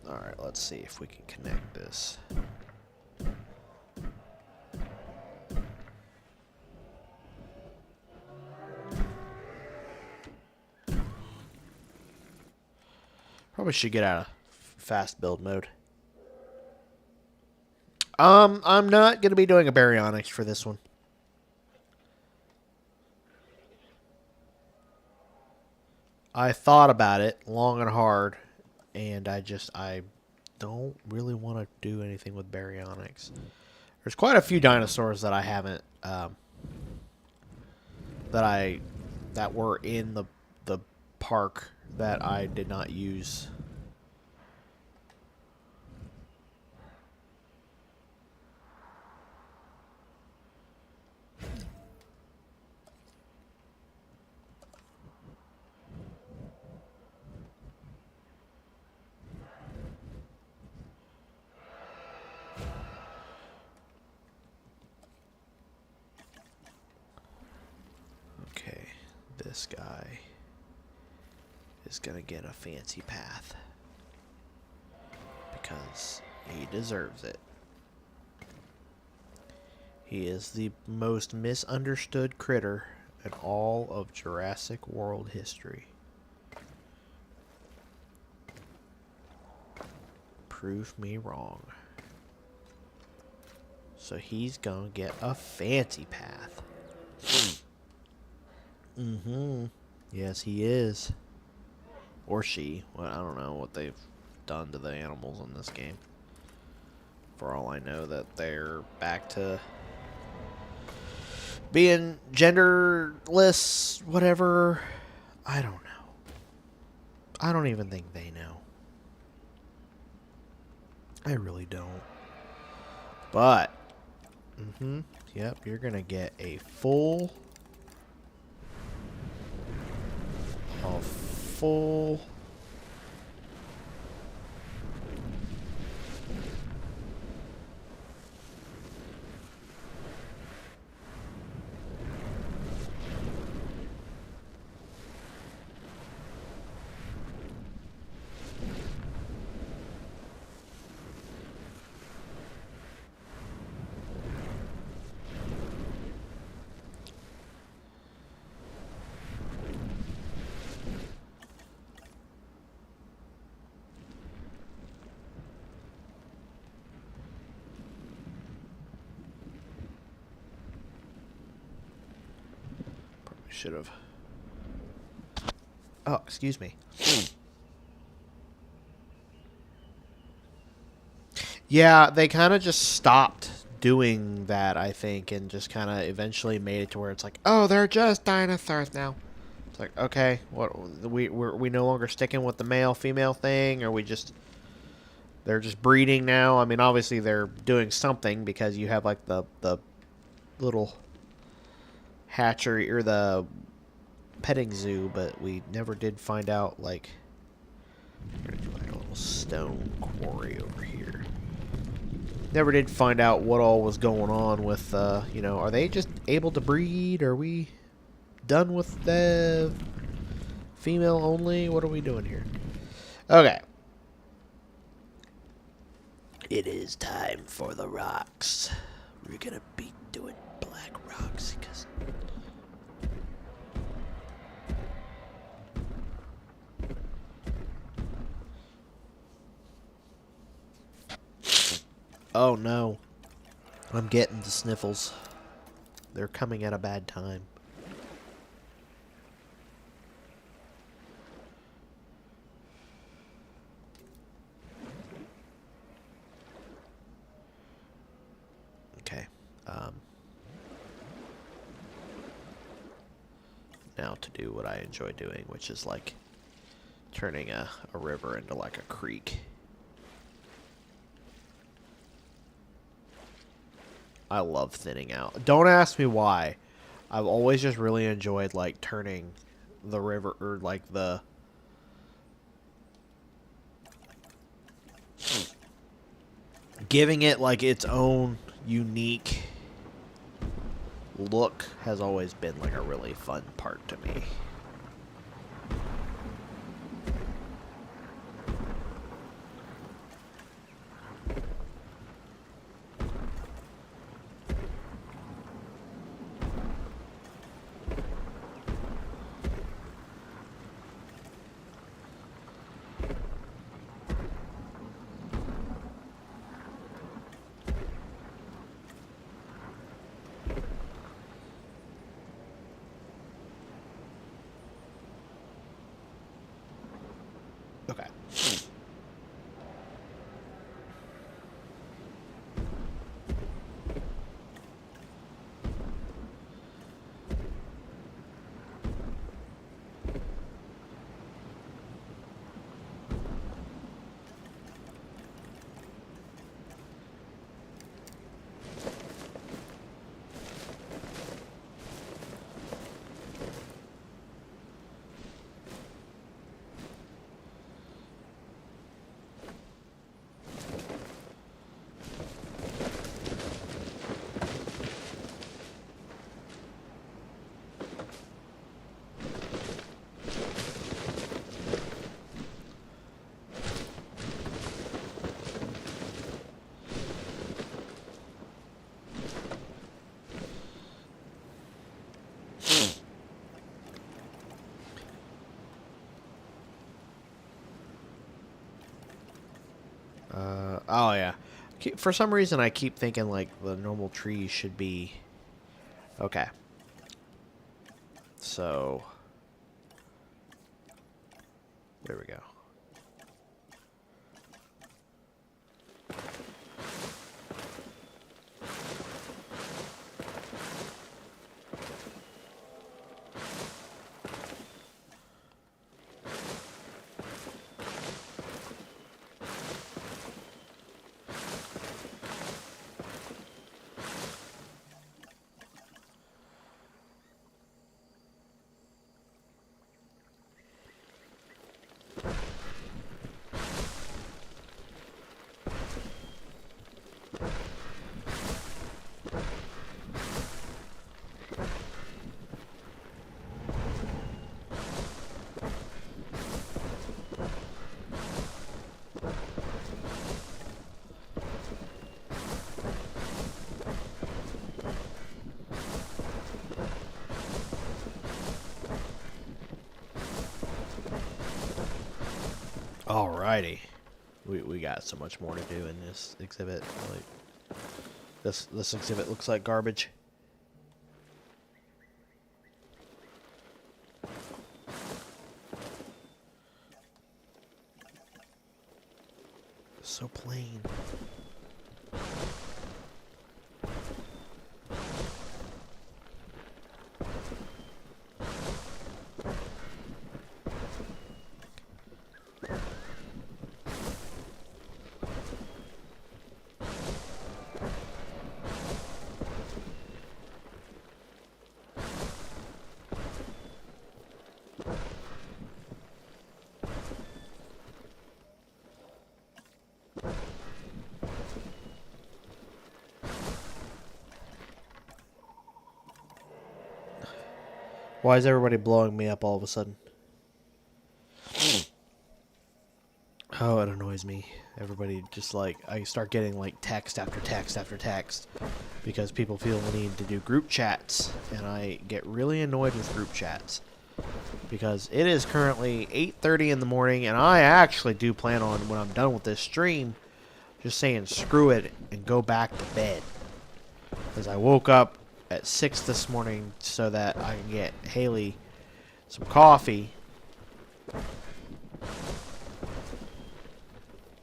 Alright, let's see if we can connect this. Probably should get out of fast build mode. I'm not going to be doing a baryonyx for this one. I thought about it long and hard, and I don't really want to do anything with baryonyx. There's quite a few dinosaurs that I haven't, that were in the park that I did not use. Okay, this guy is gonna get a fancy path because he deserves it. He is the most misunderstood critter in all of Jurassic World history. Prove me wrong. So he's gonna get a fancy path. Yes, he is. Or she. Well, I don't know what they've done to the animals in this game. For all I know, that they're back to being genderless, whatever. I don't know. I don't even think they know. I really don't. But, yep, you're gonna get a full should have. Oh, excuse me. Yeah, they kind of just stopped doing that, I think, and just kind of eventually made it to where it's like, oh, they're just dinosaurs now. It's like, okay, what we no longer sticking with the male female thing, or they're just breeding now. I mean, obviously they're doing something because you have like the little hatchery or the petting zoo, but we never did find out, like... We're gonna do like a little stone quarry over here. Never did find out what all was going on with, you know, are they just able to breed? Are we done with the female only? What are we doing here? Okay. It is time for the rocks. We're gonna be doing black rocks because... Oh no. I'm getting the sniffles. They're coming at a bad time. Okay. Now to do what I enjoy doing, which is like turning a river into like a creek. I love thinning out. Don't ask me why. I've always just really enjoyed like turning the river, or like the giving it like its own unique look has always been like a really fun part to me. Okay. Oh yeah. For some reason, I keep thinking like the normal trees should be. Okay. So. There we go. Alrighty. We got so much more to do in this exhibit. Like this exhibit looks like garbage. So plain. Why is everybody blowing me up all of a sudden? Oh, it annoys me. Everybody just like, I start getting like text after text after text because people feel the need to do group chats, and I get really annoyed with group chats because it is currently 8:30 in the morning, and I actually do plan on, when I'm done with this stream, just saying screw it and go back to bed. Because I woke up at 6 this morning so that I can get Haley some coffee.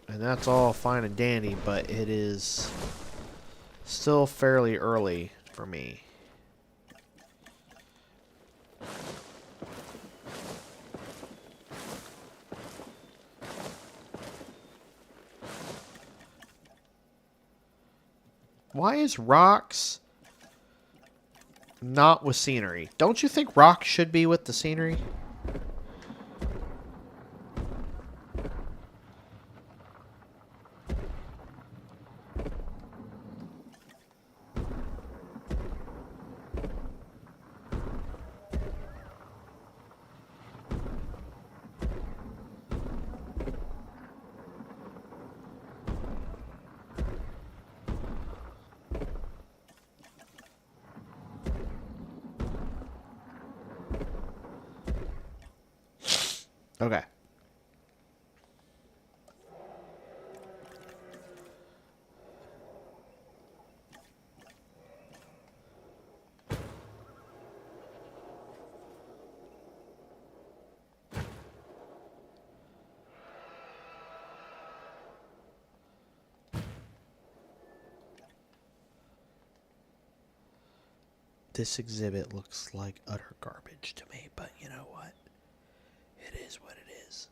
And that's all fine and dandy, but it is still fairly early for me. Why is rocks not with scenery? Don't you think rocks should be with the scenery? Okay. This exhibit looks like utter garbage to me, but you know what? It is what it is.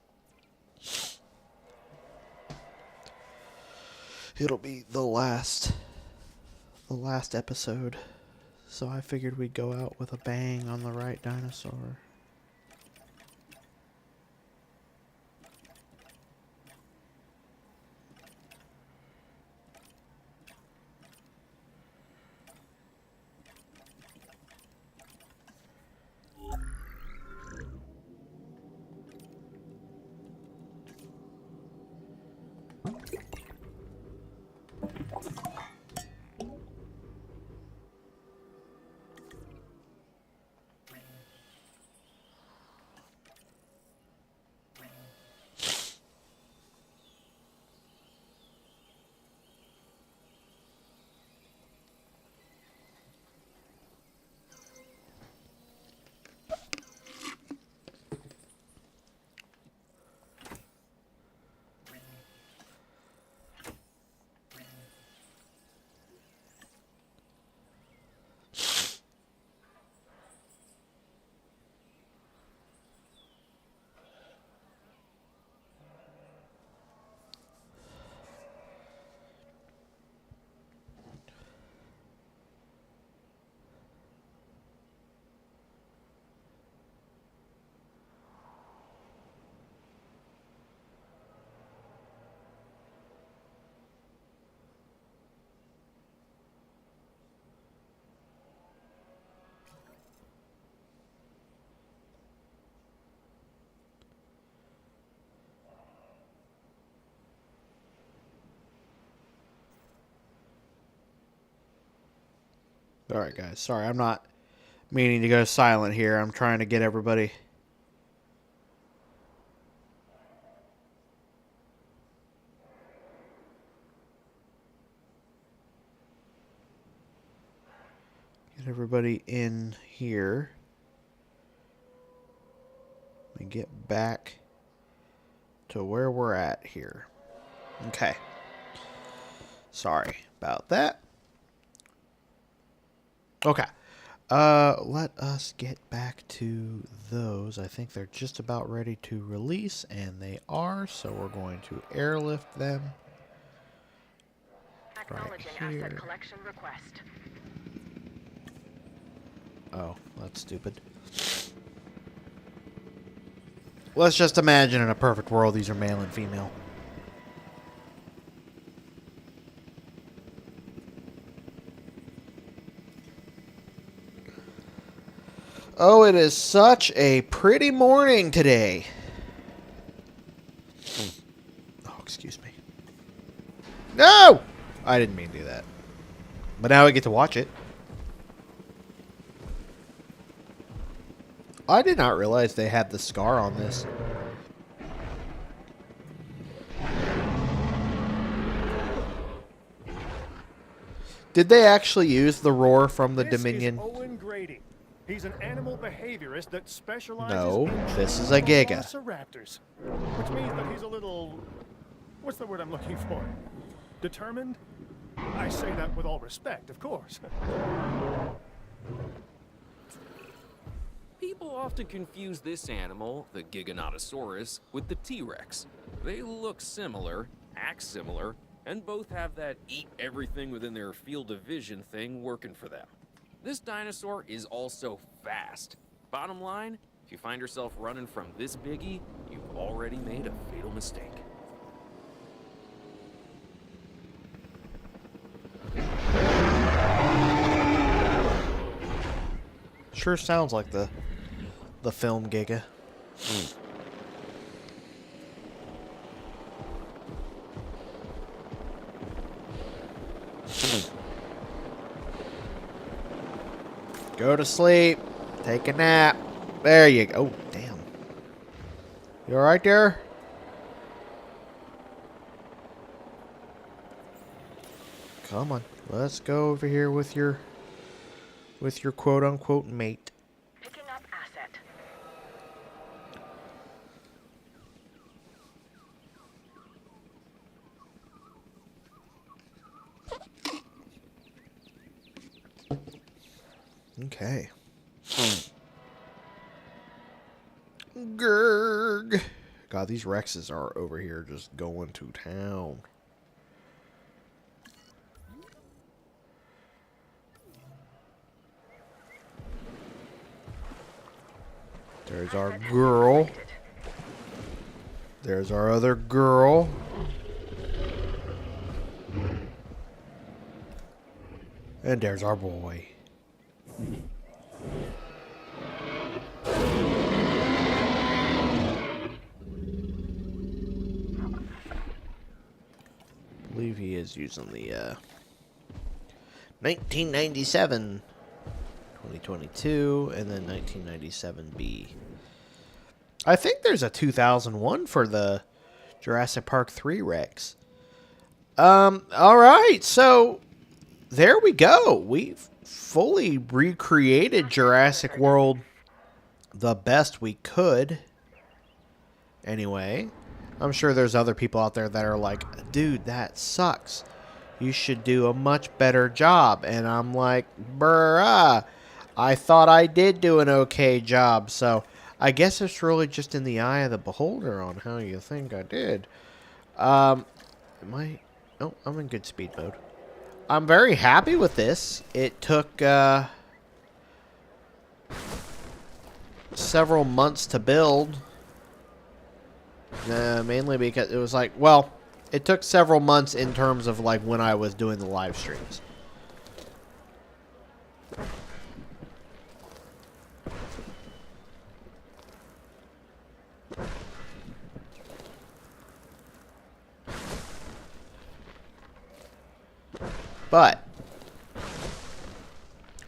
It'll be the last episode, so I figured we'd go out with a bang on the right dinosaur. Alright, guys. Sorry, I'm not meaning to go silent here. I'm trying to get everybody. Get everybody in here. And get back to where we're at here. Okay. Sorry about that. Okay. Let us get back to those. I think they're just about ready to release, and they are, so we're going to airlift them right Acknowledging here. asset collection request. Oh, that's stupid. Let's just imagine in a perfect world these are male and female. Oh, it is such a pretty morning today. Oh, excuse me. No! I didn't mean to do that. But now I get to watch it. I did not realize they had the scar on this. Did they actually use the roar from the Dominion? This is Owen Grady. He's an animal behaviorist that specializes No, in this is training a Giga. velociraptors, which means that he's a little... What's the word I'm looking for? Determined? I say that with all respect, of course. People often confuse this animal, the Giganotosaurus, with the T-Rex. They look similar, act similar, and both have that eat everything within their field of vision thing working for them. This dinosaur is also fast. Bottom line, if you find yourself running from this biggie, you've already made a fatal mistake. Sure sounds like the film Giga. Go to sleep. Take a nap. There you go. Oh, damn. You alright there? Come on. Let's go over here with your quote-unquote mate. Picking up asset. Okay. Grrg. God, these Rexes are over here just going to town. There's our girl. There's our other girl. And there's our boy. I believe he is using the 1997, 2022, and then 1997B. I think there's a 2001 for the Jurassic Park 3 Rex. Alright, so there we go. We've fully recreated Jurassic World the best we could. Anyway, I'm sure there's other people out there that are like, dude, that sucks. You should do a much better job. And I'm like, bruh, I thought I did do an okay job. So I guess it's really just in the eye of the beholder on how you think I did. Oh, I'm in good speed mode. I'm very happy with this. It took several months to build. Mainly because it was like, well, it took several months in terms of like when I was doing the live streams. But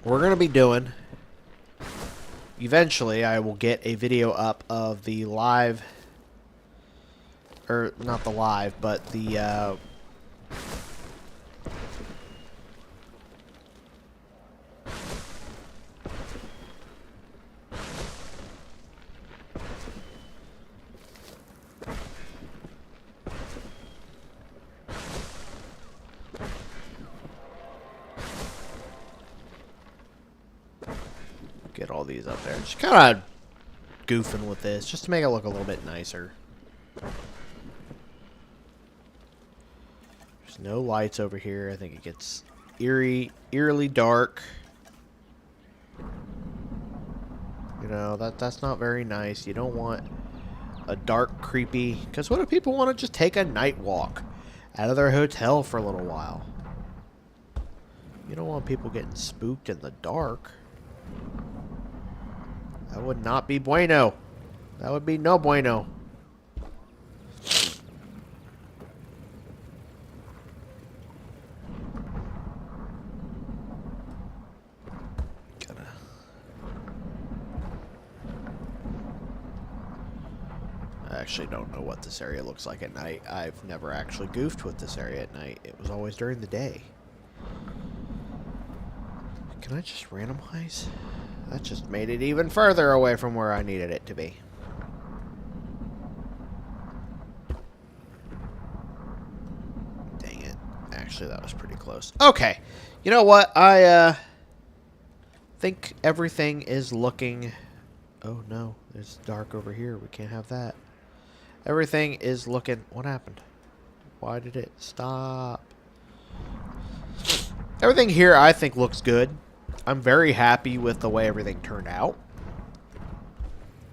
we're going to be doing, eventually I will get a video up of the live, or not the live, but the get all these up there. Just kind of goofing with this, just to make it look a little bit nicer. There's no lights over here. I think it gets eerily dark. You know, that's not very nice. You don't want a dark, creepy... Because what if people want to just take a night walk out of their hotel for a little while? You don't want people getting spooked in the dark. That would not be bueno. That would be no bueno. I actually don't know what this area looks like at night. I've never actually goofed with this area at night. It was always during the day. Can I just randomize? That just made it even further away from where I needed it to be. Dang it. Actually, that was pretty close. Okay. You know what? I think everything is looking... Oh, no. It's dark over here. We can't have that. Everything is looking... What happened? Why did it stop? Everything here, I think, looks good. I'm very happy with the way everything turned out.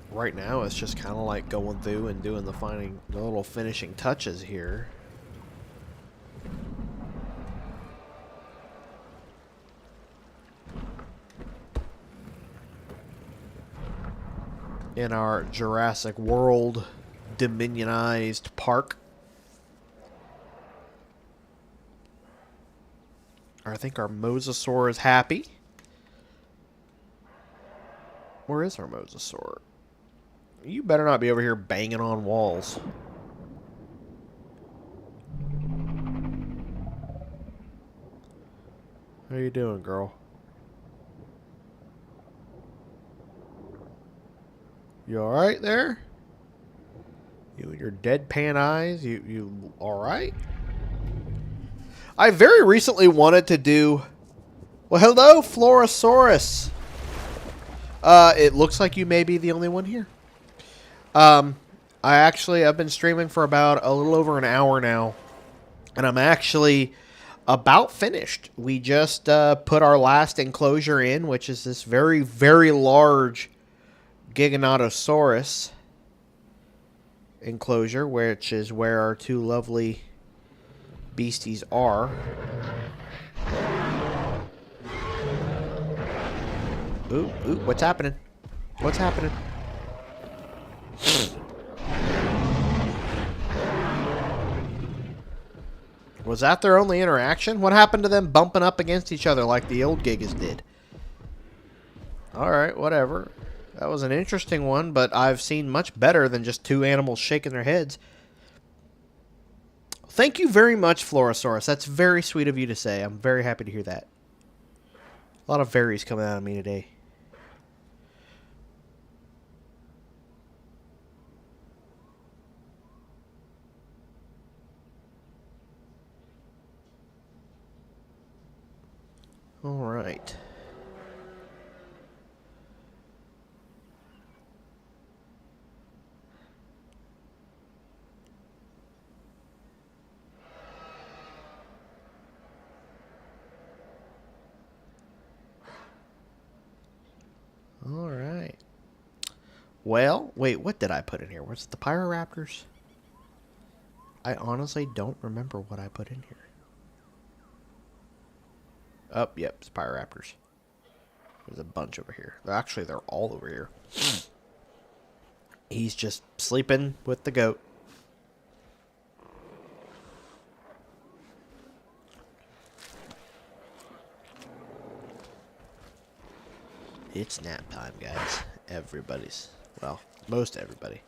Right now, it's just kind of like going through and doing the little finishing touches here. In our Jurassic World Dominionized park. I think our mosasaur is happy. Where is our mosasaur? You better not be over here banging on walls. How you doing, girl? You alright there? You and your deadpan eyes? You alright? I very recently wanted to do... Well, hello, Florosaurus. It looks like you may be the only one here. I've been streaming for about a little over an hour now. And I'm actually about finished. We just put our last enclosure in, which is this very, very large Giganotosaurus enclosure, which is where our two lovely beasties are. Ooh, what's happening? What's happening? Was that their only interaction? What happened to them bumping up against each other like the old Gigas did? Alright, whatever. That was an interesting one, but I've seen much better than just two animals shaking their heads. Thank you very much, Florosaurus. That's very sweet of you to say. I'm very happy to hear that. A lot of berries coming out of me today. All right. All right. Well, wait, what did I put in here? Was it the Pyroraptors? I honestly don't remember what I put in here. Oh, yep, it's Pyroraptors. There's a bunch over here. Actually, they're all over here. He's just sleeping with the goat. It's nap time, guys. Everybody's, well, most everybody.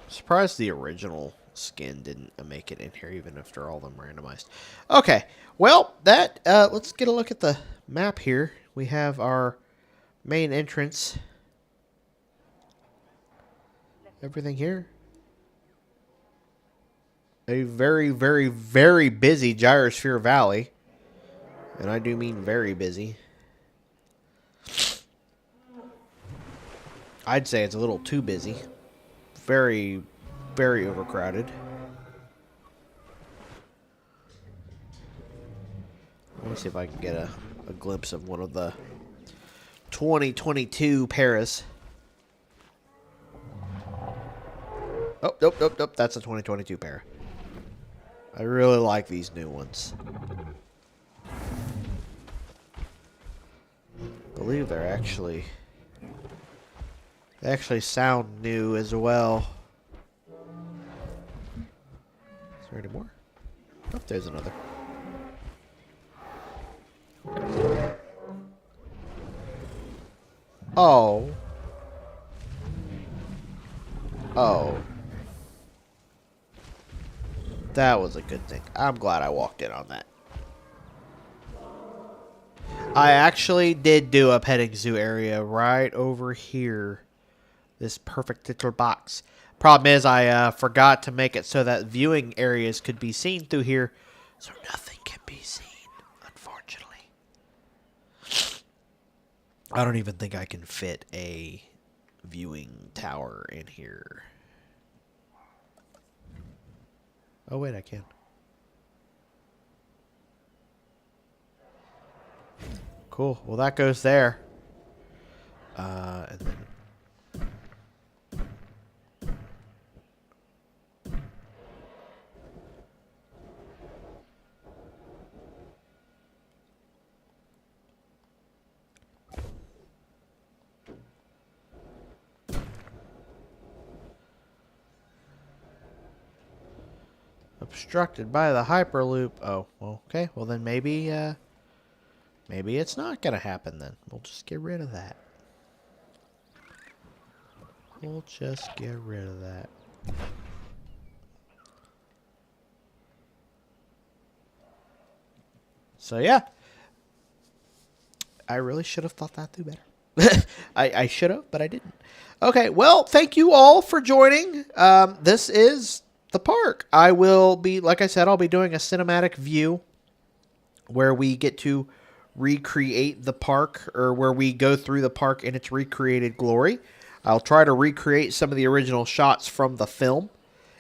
Surprised the original skin didn't make it in here, even after all them randomized. Okay, well, let's get a look at the map here. We have our main entrance. Everything here. A very, very, very busy Gyrosphere Valley. And I do mean very busy. I'd say it's a little too busy. Very, very overcrowded. Let me see if I can get a glimpse of one of the 2022 paras. Oh, nope. That's a 2022 para. I really like these new ones. But believe they actually sound new as well. Is there any more? Oh, there's another. Oh. Oh. That was a good thing. I'm glad I walked in on that. I actually did do a petting zoo area right over here. This perfect little box. Problem is, I forgot to make it so that viewing areas could be seen through here. So nothing can be seen, unfortunately. I don't even think I can fit a viewing tower in here. Oh, wait, I can. Cool. Well, that goes there. And then... obstructed by the Hyperloop. Oh, well, okay. Well, then maybe it's not going to happen then. We'll just get rid of that. We'll just get rid of that. So, yeah. I really should have thought that through better. I should have, but I didn't. Okay, well, thank you all for joining. This is the park. I will be, like I said, I'll be doing a cinematic view where we get to recreate the park, or where we go through the park in its recreated glory. I'll try to recreate some of the original shots from the film,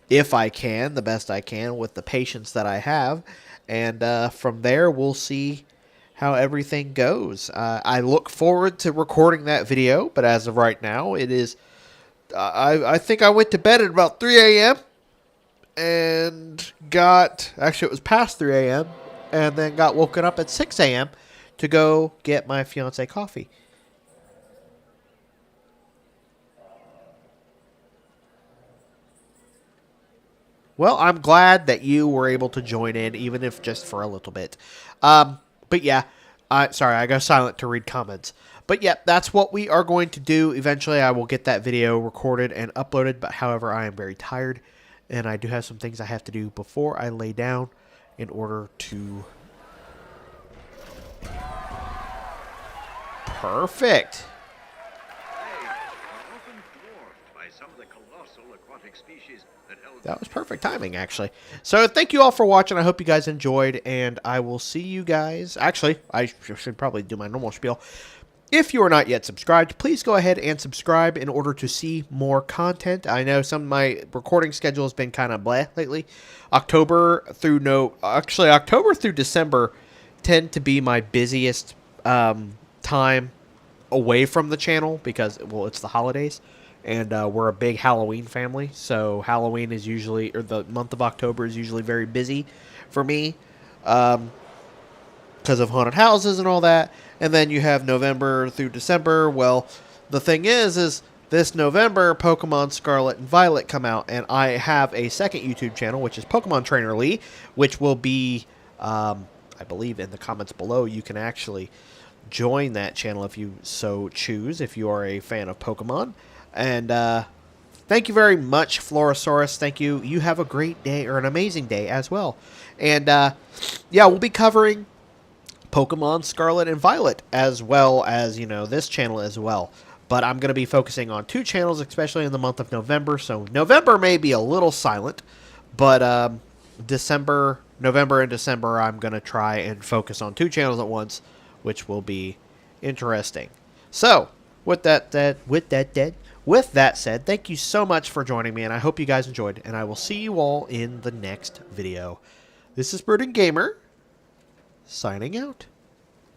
if I can, the best I can, with the patience that I have. And from there, we'll see how everything goes. I look forward to recording that video, but as of right now, it is... I think I went to bed at about 3 a.m. and got... Actually, it was past 3 a.m. and then got woken up at 6 a.m. to go get my fiance coffee. Well, I'm glad that you were able to join in, even if just for a little bit. But yeah, sorry, I go silent to read comments. But yeah, that's what we are going to do. Eventually, I will get that video recorded and uploaded. But however, I am very tired, and I do have some things I have to do before I lay down in order to... Perfect. That was perfect timing, actually. So thank you all for watching. I hope you guys enjoyed, and I will see you guys. Actually, I should probably do my normal spiel. If you are not yet subscribed, please go ahead and subscribe in order to see more content. I know some of my recording schedule has been kind of blah lately. October through December tend to be my busiest time away from the channel because, well, it's the holidays. And we're a big Halloween family, so Halloween is usually, or the month of October is usually very busy for me because of haunted houses and all that. And then you have November through December. Well, the thing is this November, Pokemon Scarlet and Violet come out, and I have a second YouTube channel, which is Pokemon Trainer Lee, which will be, I believe in the comments below, you can actually join that channel if you so choose, if you are a fan of Pokemon. And thank you very much, Florosaurus. Thank you. You have a great day, or an amazing day as well. And yeah, we'll be covering Pokemon Scarlet and Violet as well as, you know, this channel as well. But I'm going to be focusing on two channels, especially in the month of November. So November may be a little silent, but November and December, I'm going to try and focus on two channels at once, which will be interesting. So with that said, thank you so much for joining me, and I hope you guys enjoyed, and I will see you all in the next video. This is Brooding Gamer, signing out.